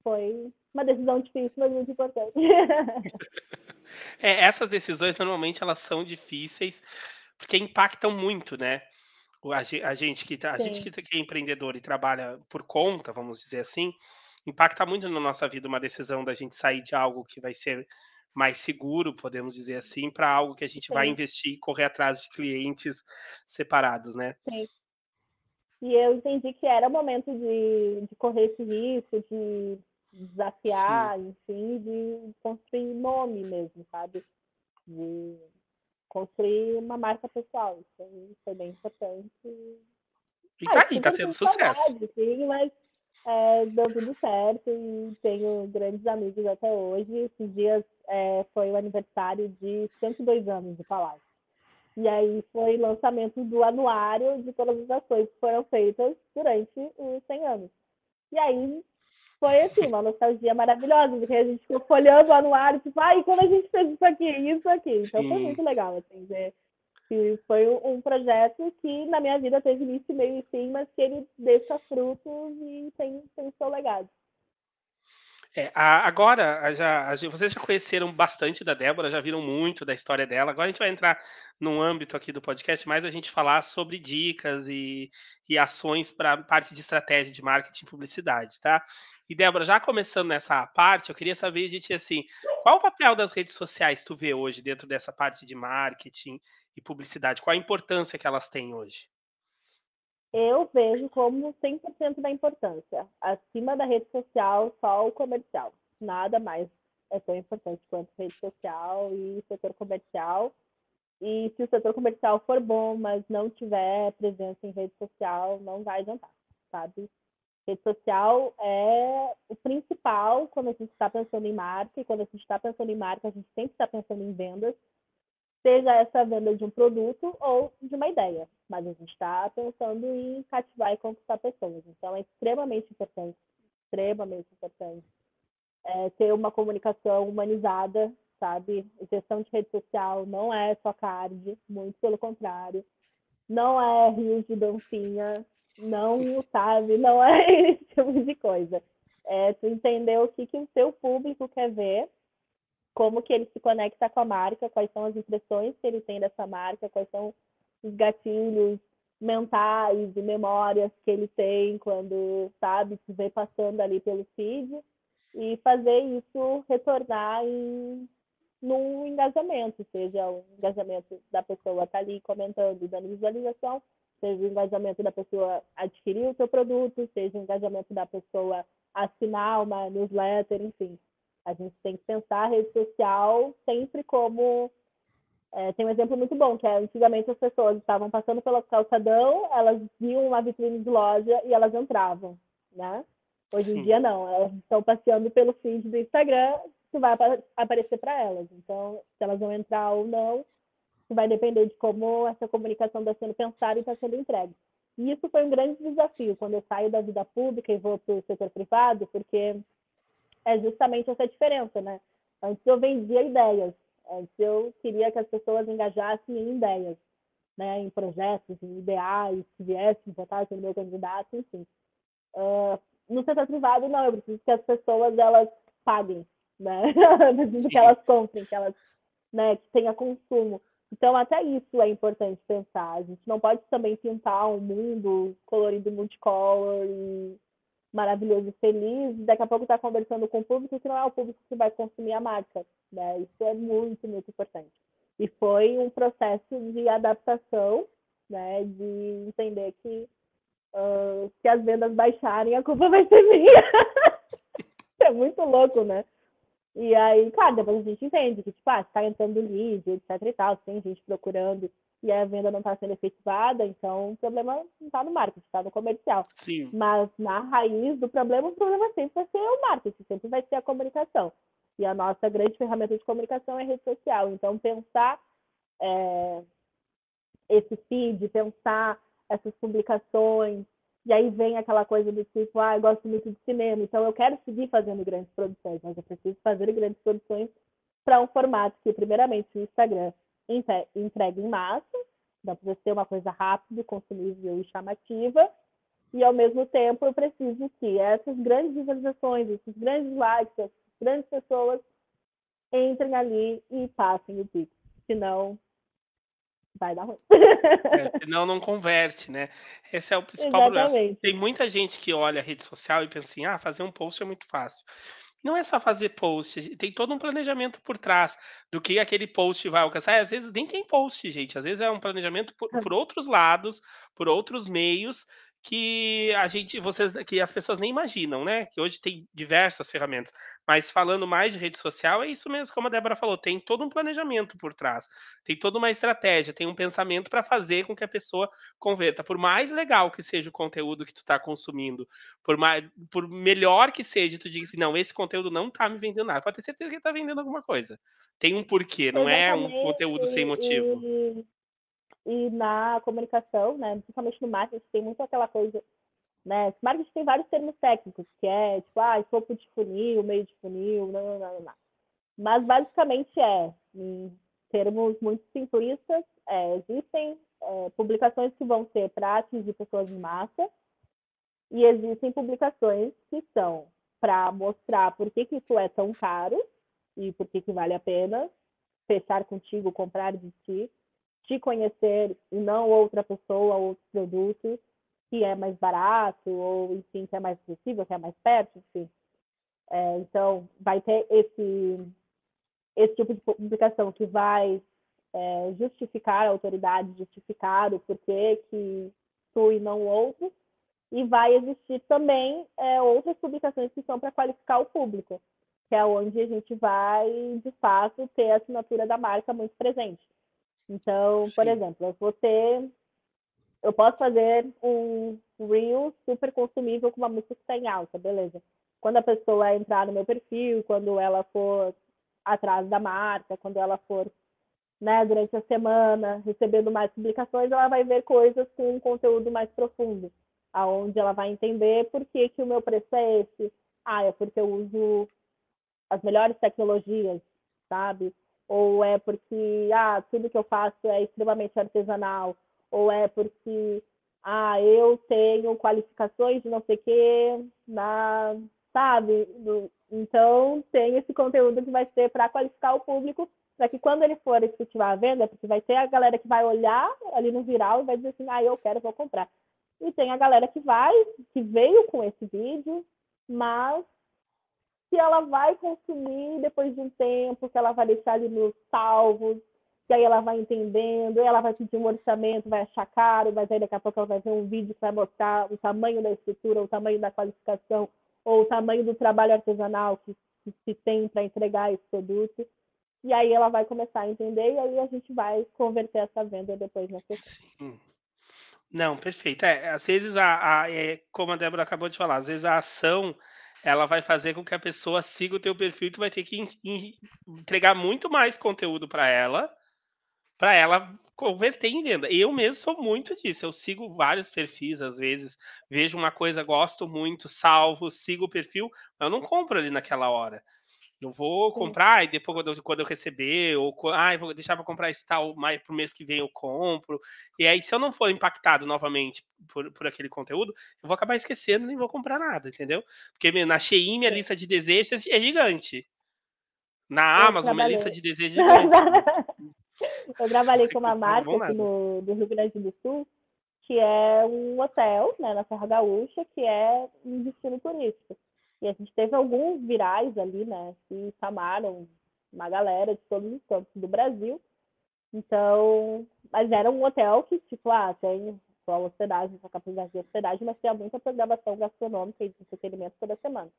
foi uma decisão difícil, mas muito importante. Essas decisões normalmente elas são difíceis, porque impactam muito, né. A gente Sim, que é empreendedor e trabalha por conta, vamos dizer assim, impacta muito na nossa vida uma decisão da gente sair de algo que vai ser mais seguro, podemos dizer assim, para algo que a gente vai sim, investir e correr atrás de clientes separados, né. sim. E eu entendi que era o momento de correr esse risco, de Sim. desafiar, enfim, de construir nome mesmo, sabe? De construir uma marca pessoal. Isso aí foi bem importante. E tá aí, tá Super sendo sinto sucesso. saudade, sim, mas deu tudo certo e tenho grandes amigos até hoje. Esses dias foi o aniversário de 102 anos do Palácio. E aí foi lançamento do anuário de todas as ações que foram feitas durante os 100 anos. E aí foi assim, uma nostalgia maravilhosa, porque a gente ficou folhando o anuário, tipo, quando a gente fez isso aqui, isso aqui. Então foi Sim. muito legal, assim, ver que foi um projeto que na minha vida teve início, meio e fim, mas que ele deixa frutos e tem o seu legado. Agora, vocês já conheceram bastante da Débora, já viram muito da história dela. Agora a gente vai entrar num âmbito aqui do podcast, mais a gente falar sobre dicas e ações para parte de estratégia de marketing e publicidade, tá? E Débora, já começando nessa parte, eu queria saber de ti assim, qual o papel das redes sociais tu vê hoje dentro dessa parte de marketing e publicidade? Qual a importância que elas têm hoje? Eu vejo como 100% da importância. Acima da rede social, só o comercial. Nada mais é tão importante quanto rede social e setor comercial. E se o setor comercial for bom, mas não tiver presença em rede social, não vai adiantar, sabe? Rede social é o principal quando a gente está pensando em marca, e quando a gente está pensando em marca, a gente sempre está pensando em vendas, seja essa venda de um produto ou de uma ideia, mas a gente está pensando em cativar e conquistar pessoas. Então, é extremamente importante ter uma comunicação humanizada, sabe? Gestão de rede social não é só card, muito pelo contrário. Não é rios de dancinha, não, sabe? Não é esse tipo de coisa. É tu entender o que o seu público quer ver, como que ele se conecta com a marca, quais são as impressões que ele tem dessa marca, quais são os gatilhos mentais e memórias que ele tem quando, sabe, se vê passando ali pelo feed, e fazer isso retornar num engajamento, seja o engajamento da pessoa estar ali comentando e dando visualização, seja o engajamento da pessoa adquirir o seu produto, seja o engajamento da pessoa assinar uma newsletter, enfim. A gente tem que pensar a rede social sempre como... tem um exemplo muito bom, que é antigamente as pessoas estavam passando pelo calçadão, elas viam uma vitrine de loja e elas entravam, né? Hoje em Sim. dia não, elas estão passeando pelo feed do Instagram, que vai aparecer para elas. Então, se elas vão entrar ou não, vai depender de como essa comunicação está sendo pensada e está sendo entregue. E isso foi um grande desafio quando eu saio da vida pública e vou para o setor privado, porque é justamente essa diferença, né? Antes eu vendia ideias, antes eu queria que as pessoas engajassem em ideias, né? Em projetos, em ideais, que viessem, votassem no meu candidato, enfim. No setor privado, não, eu preciso que as pessoas, elas paguem, né? Eu preciso que Sim. elas comprem, que elas, né, que tenha consumo. Então, até isso é importante pensar. A gente não pode também pintar um mundo colorido, multicolor e maravilhoso e feliz, e daqui a pouco está conversando com o público que não é o público que vai consumir a marca, né? Isso é muito, muito importante. E foi um processo de adaptação, né? De entender que se as vendas baixarem, a culpa vai ser minha. É muito louco, né? E aí, claro, depois a gente entende que, tipo, está entrando lead, etc e tal, tem gente procurando e a venda não está sendo efetivada, então o problema não está no marketing, está no comercial. Sim. Mas na raiz do problema, o problema sempre vai ser o marketing, sempre vai ser a comunicação. E a nossa grande ferramenta de comunicação é a rede social. Então, pensar esse feed, pensar essas publicações, e aí vem aquela coisa do tipo, eu gosto muito de cinema, então eu quero seguir fazendo grandes produções, mas eu preciso fazer grandes produções para um formato que, primeiramente, o Instagram entrega em massa, dá para ser uma coisa rápida, consumível e chamativa, e ao mesmo tempo eu preciso que essas grandes visualizações, esses grandes likes, essas grandes pessoas entrem ali e passem o Pix, senão vai dar ruim. Senão não converte, né? Esse é o principal problema. Tem Exatamente. muita gente que olha a rede social e pensa assim: ah, fazer um post é muito fácil. Não é só fazer post, tem todo um planejamento por trás do que aquele post vai alcançar. E às vezes nem tem post, gente. Às vezes é um planejamento por outros lados, por outros meios que que as pessoas nem imaginam, né? Que hoje tem diversas ferramentas. Mas falando mais de rede social, é isso mesmo, como a Débora falou, tem todo um planejamento por trás, tem toda uma estratégia, tem um pensamento para fazer com que a pessoa converta. Por mais legal que seja o conteúdo que tu está consumindo, por melhor que seja, tu diga assim, não, esse conteúdo não tá me vendendo nada. Pode ter certeza que ele tá vendendo alguma coisa. Tem um porquê, não é um Exatamente. conteúdo sem motivo. E na comunicação, né, principalmente no marketing, tem muito aquela coisa, né? Marketing tem vários termos técnicos, que é tipo, topo de funil, meio de funil, não. Mas basicamente em termos muito simplistas, existem publicações que vão ser para atingir pessoas em massa, e existem publicações que são para mostrar por que isso é tão caro e por que vale a pena fechar contigo, comprar de ti, te conhecer e não outra pessoa, outro produto que é mais barato ou, enfim, que é mais acessível, que é mais perto, enfim. Então, vai ter esse tipo de publicação que vai justificar a autoridade, justificar o porquê que tu e não outro, e vai existir também outras publicações que são para qualificar o público, que é onde a gente vai, de fato, ter a assinatura da marca muito presente. Então, por Sim. exemplo, eu posso fazer um reel super consumível com uma música que está em alta, beleza. Quando a pessoa entrar no meu perfil, quando ela for atrás da marca, quando ela for, né, durante a semana, recebendo mais publicações, ela vai ver coisas com um conteúdo mais profundo, aonde ela vai entender por que o meu preço é esse. É porque eu uso as melhores tecnologias, sabe? Ou é porque tudo que eu faço é extremamente artesanal, ou é porque eu tenho qualificações de não sei o quê, sabe? Então, tem esse conteúdo que vai ser para qualificar o público, para que quando ele for efetivar a venda, porque vai ter a galera que vai olhar ali no viral e vai dizer assim, eu quero, vou comprar. E tem a galera que veio com esse vídeo, mas que ela vai consumir depois de um tempo, que ela vai deixar ali nos salvos, que aí ela vai entendendo, ela vai pedir um orçamento, vai achar caro, mas aí daqui a pouco ela vai ver um vídeo que vai mostrar o tamanho da estrutura, o tamanho da qualificação, ou o tamanho do trabalho artesanal que se tem para entregar esse produto. E aí ela vai começar a entender e aí a gente vai converter essa venda depois na sessão. Sim. Não, perfeito. Às vezes como a Débora acabou de falar, às vezes a ação ela vai fazer com que a pessoa siga o teu perfil e tu vai ter que entregar muito mais conteúdo para ela converter em venda. Eu mesmo sou muito disso. Eu sigo vários perfis, às vezes vejo uma coisa, gosto muito, salvo, sigo o perfil, mas eu não compro ali naquela hora. Eu vou Sim. comprar e depois quando eu receber, ou vou deixar para comprar esse tal, mais pro mês que vem eu compro. E aí, se eu não for impactado novamente por aquele conteúdo, eu vou acabar esquecendo e nem vou comprar nada, entendeu? Porque na Shein, minha Sim. lista de desejos é gigante. Na Eu Amazon, minha lista trabalhei. de desejos é gigante. Eu trabalhei com uma Não marca vão aqui nada. do Rio Grande do Sul, que é um hotel, né, na Serra Gaúcha, que é um destino turístico. E a gente teve alguns virais ali, né, que chamaram uma galera de todos os cantos do Brasil. Então, mas era um hotel que, tipo, tem só hospedagem, só capacidade de hospedagem, mas tinha muita programação gastronômica e de entretenimento toda semana.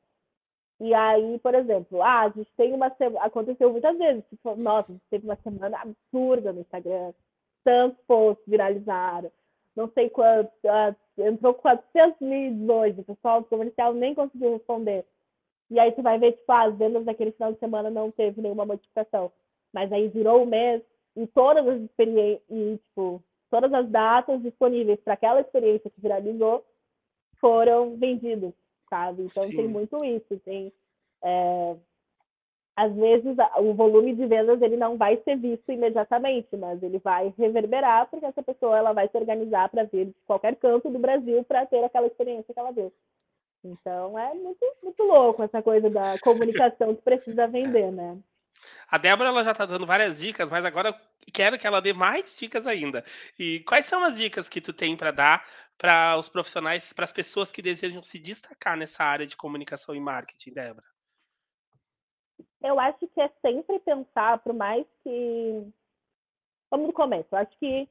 E aí, por exemplo, a gente tem aconteceu muitas vezes, tipo, nossa, a gente teve uma semana absurda no Instagram, tantos posts viralizaram, não sei quantos, entrou 400 leads hoje, o pessoal do comercial nem conseguiu responder. E aí tu vai ver, tipo, as vendas daquele final de semana não teve nenhuma modificação. Mas aí virou o mês e todas as experiências, tipo, todas as datas disponíveis para aquela experiência que viralizou foram vendidas, sabe? Então tem Sim. muito isso. Tem, às vezes, o volume de vendas ele não vai ser visto imediatamente, mas ele vai reverberar porque essa pessoa ela vai se organizar para vir de qualquer canto do Brasil para ter aquela experiência que ela viu. Então é muito, muito louco essa coisa da comunicação que precisa É. vender, né? A Débora ela já tá dando várias dicas, mas agora eu quero que ela dê mais dicas ainda. E quais são as dicas que tu tem para dar para os profissionais, para as pessoas que desejam se destacar nessa área de comunicação e marketing, Débora? Eu acho que é sempre pensar, por mais que. Vamos do começo. Eu acho que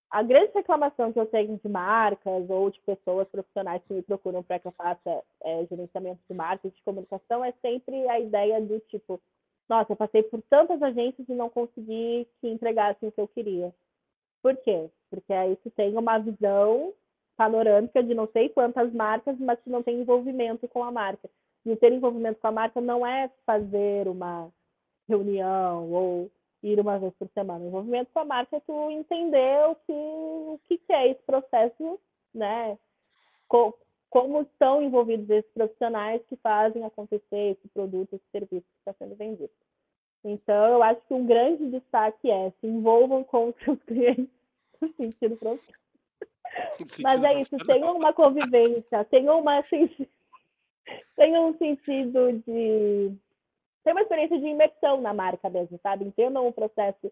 a grande reclamação que eu tenho de marcas ou de pessoas profissionais que me procuram para que eu faça gerenciamento de marketing, de comunicação, é sempre a ideia do tipo, nossa, eu passei por tantas agências e não consegui que entregassem o que eu queria. Por quê? Porque aí tu tem uma visão panorâmica de não sei quantas marcas, mas tu não tem envolvimento com a marca. E o ter envolvimento com a marca não é fazer uma reunião ou ir uma vez por semana. O envolvimento com a marca é tu entender o que é esse processo, né? Como estão envolvidos esses profissionais que fazem acontecer esse produto, esse serviço que está sendo vendido. Então, eu acho que um grande destaque é se envolvam com os seus clientes no sentido profissional. No Mas sentido é isso, profissional. tenham uma convivência, tenham um sentido de ter uma experiência de imersão na marca mesmo, sabe? Entendam o processo.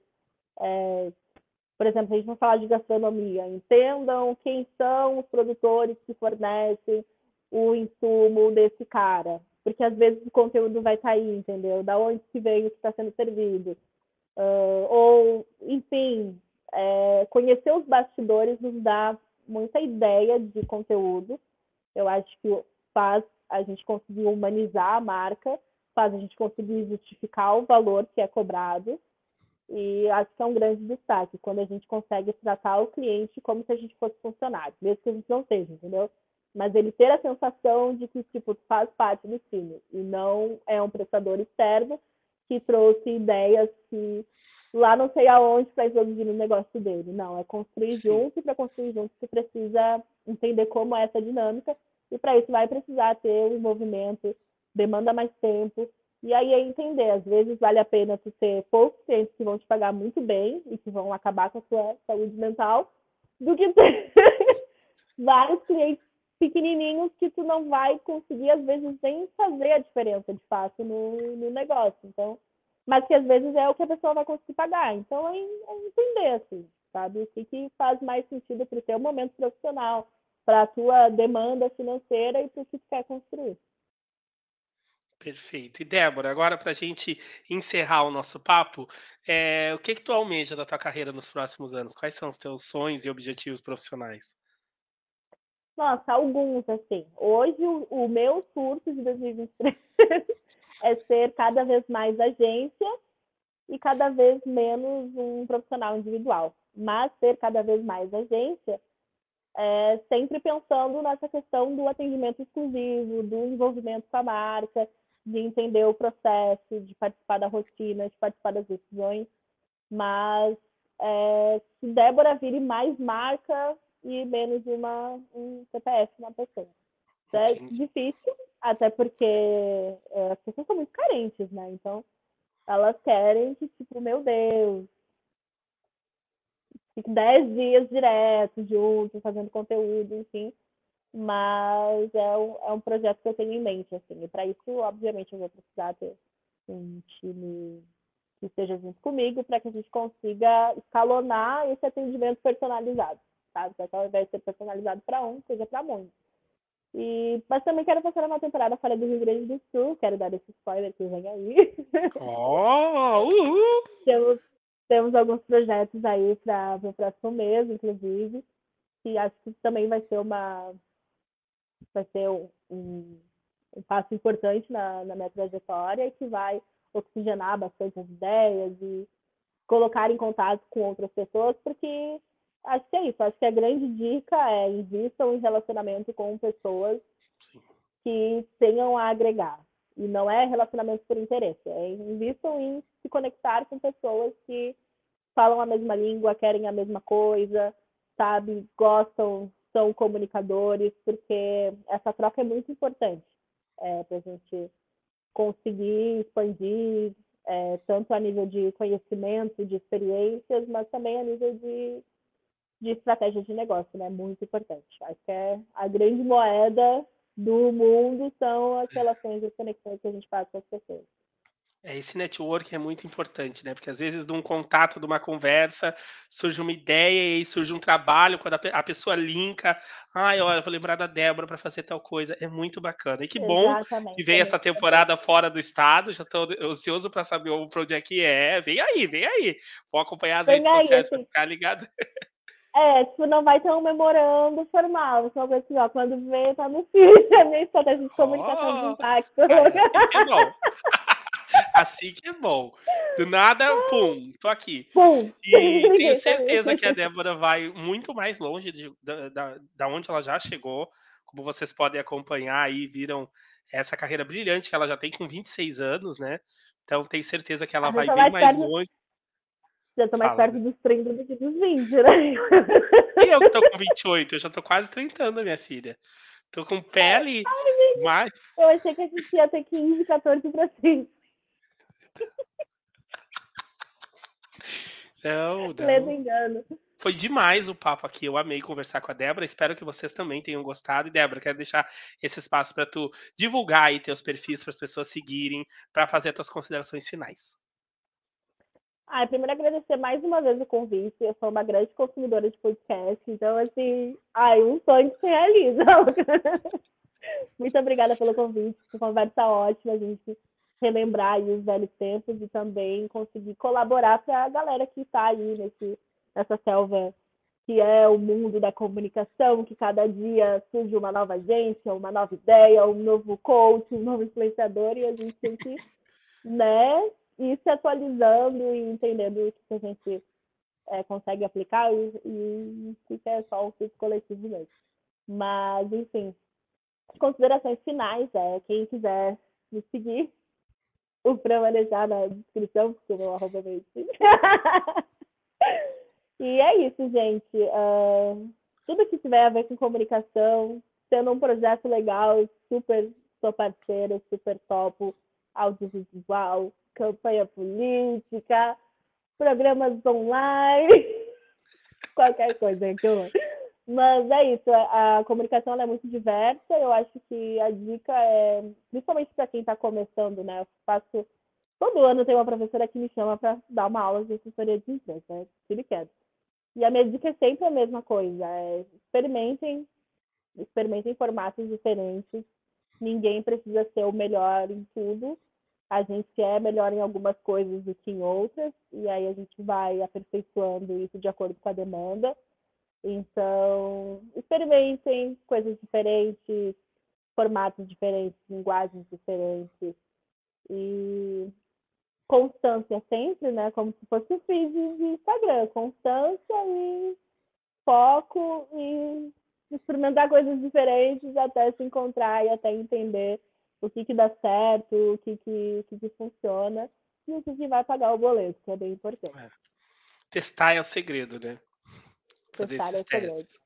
Por exemplo, a gente vai falar de gastronomia. Entendam quem são os produtores que fornecem o insumo desse cara. Porque às vezes o conteúdo vai estar aí, entendeu? Da onde que veio o que está sendo servido. Ou, enfim, conhecer os bastidores nos dá muita ideia de conteúdo. Eu acho que faz a gente conseguir humanizar a marca, faz a gente conseguir justificar o valor que é cobrado. E acho que é um grande destaque, quando a gente consegue tratar o cliente como se a gente fosse funcionário, mesmo que a gente não seja, entendeu? Mas ele ter a sensação de que, tipo, faz parte do time e não é um prestador externo que trouxe ideias que lá não sei aonde para introduzir no negócio dele. Não, é construir Sim, junto e para construir junto você precisa entender como é essa dinâmica e para isso vai precisar ter um envolvimento, demanda mais tempo. E aí é entender, às vezes vale a pena tu ter poucos clientes que vão te pagar muito bem e que vão acabar com a sua saúde mental, do que ter vários clientes pequenininhos que tu não vai conseguir, às vezes, nem fazer a diferença de fato no negócio. Então, mas que às vezes é o que a pessoa vai conseguir pagar. Então, é entender, assim, sabe? O que faz mais sentido para o teu momento profissional, para a tua demanda financeira e para o que tu quer construir. Perfeito. E Débora, agora para a gente encerrar o nosso papo, o que que tu almeja da tua carreira nos próximos anos? Quais são os teus sonhos e objetivos profissionais? Nossa, alguns, assim. Hoje, o meu curso de 2023 é ser cada vez mais agência e cada vez menos um profissional individual. Mas ser cada vez mais agência, sempre pensando nessa questão do atendimento exclusivo, do envolvimento com a marca, de entender o processo, de participar da rotina, de participar das decisões. Mas se Débora vire mais marca e menos um CPF, uma pessoa. Isso é Entendi. difícil, até porque as pessoas são muito carentes, né? Então, elas querem que, tipo, meu Deus, fique 10 dias direto, juntos, fazendo conteúdo, enfim. Mas é um projeto que eu tenho em mente, assim. E para isso, obviamente, eu vou precisar ter um time que esteja junto comigo para que a gente consiga escalonar esse atendimento personalizado, sabe? Para que ao invés de ser personalizado para um, seja para muitos. Mas também quero passar uma temporada fora do Rio Grande do Sul, quero dar esse spoiler que vem aí. Oh, uhul! temos, temos alguns projetos aí para o próximo mês, inclusive, e acho que também vai ser um passo importante na minha trajetória e que vai oxigenar bastante as ideias e colocar em contato com outras pessoas, porque acho que é isso. Acho que a grande dica é invistam em relacionamento com pessoas Sim. que tenham a agregar. E não é relacionamento por interesse, invistam em se conectar com pessoas que falam a mesma língua, querem a mesma coisa, sabe, gostam, são comunicadores, porque essa troca é muito importante para a gente conseguir expandir, tanto a nível de conhecimento, de experiências, mas também a nível de estratégia de negócio, né? Muito importante. Acho que a grande moeda do mundo são as relações e as conexões que a gente faz com as pessoas. Esse network é muito importante, né? Porque às vezes de um contato, de uma conversa, surge uma ideia e aí surge um trabalho, quando a pessoa linka, ai, olha, vou lembrar da Débora para fazer tal coisa. É muito bacana. E que bom que Exatamente, é vem essa muito importante. temporada fora do estado. Já estou ansioso para saber para onde é que é. Vem aí, vem aí. Vou acompanhar as Vem redes aí, sociais para assim, ficar ligado. tipo, não vai ter um memorando formal, só coisa assim, ó, quando vê, tá no feed, a minha estratégia de comunicação de Oh, impacto. aí, assim que é bom. Assim que é bom. Do nada, pum, tô aqui. Pum! E tenho Ninguém sabia. certeza que a Débora vai muito mais longe da onde ela já chegou. Como vocês podem acompanhar aí, viram essa carreira brilhante que ela já tem com 26 anos, né? Então tenho certeza que ela Ah, já vai tô bem mais mais perto, longe. já tô mais Fala, perto né? dos 30 do que dos 20, né? E eu que tô com 28, eu já tô quase 30 anos, minha filha. Tô com pele, mas Eu achei que a gente ia ter 15, 14 pra cima. não, Lendo não. engano. Foi demais o papo aqui. Eu amei conversar com a Débora. Espero que vocês também tenham gostado. E, Débora, quero deixar esse espaço para tu divulgar aí teus perfis para as pessoas seguirem, para fazer as tuas considerações finais. Primeiro agradecer mais uma vez o convite. Eu sou uma grande consumidora de podcast, então, assim, um sonho que se realiza. Muito obrigada pelo convite, foi uma conversa ótima, a gente relembrar aí os velhos tempos e também conseguir colaborar para a galera que está aí nessa selva que é o mundo da comunicação, que cada dia surge uma nova agência, uma nova ideia, um novo coach, um novo influenciador, e a gente tem que, né, ir se atualizando e entendendo o que a gente consegue aplicar e o que é só um ciclo coletivo mesmo. Mas, enfim, considerações finais, quem quiser me seguir, o para manejar na descrição, porque o meu arroba é meio difícil. E é isso, gente. Tudo que tiver a ver com comunicação, sendo um projeto legal, super sou parceira, super topo, audiovisual, campanha política, programas online, qualquer coisa que eu Mas é isso, a comunicação ela é muito diversa. Eu acho que a dica é, principalmente para quem está começando, né? Eu faço todo ano tem uma professora que me chama para dar uma aula de assessoria de imprensa, né? Tudo quer. E a minha dica é sempre a mesma coisa: experimentem formatos diferentes. Ninguém precisa ser o melhor em tudo. A gente é melhor em algumas coisas do que em outras, e aí a gente vai aperfeiçoando isso de acordo com a demanda. Então, experimentem coisas diferentes, formatos diferentes, linguagens diferentes e constância sempre, né? Como se fosse o feed de Instagram, constância e foco e experimentar coisas diferentes até se encontrar e até entender o que dá certo, o que funciona e o que vai pagar o boleto, que é bem importante. É. Testar é o segredo, né? Fazer Testar é esses o segredo. testes.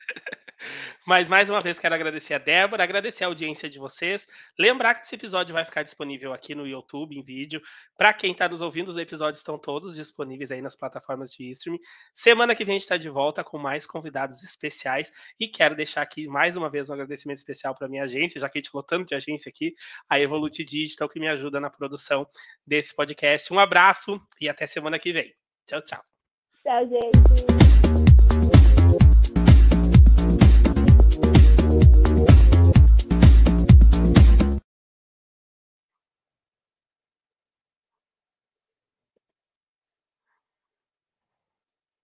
Mas mais uma vez quero agradecer a Débora, agradecer a audiência de vocês. Lembrar que esse episódio vai ficar disponível aqui no YouTube em vídeo. Para quem está nos ouvindo, os episódios estão todos disponíveis aí nas plataformas de streaming. Semana que vem a gente está de volta com mais convidados especiais. E quero deixar aqui mais uma vez um agradecimento especial para minha agência, já que a gente falou tanto de agência aqui, a Evolute Digital, que me ajuda na produção desse podcast. Um abraço e até semana que vem. Tchau, tchau. Tchau, gente!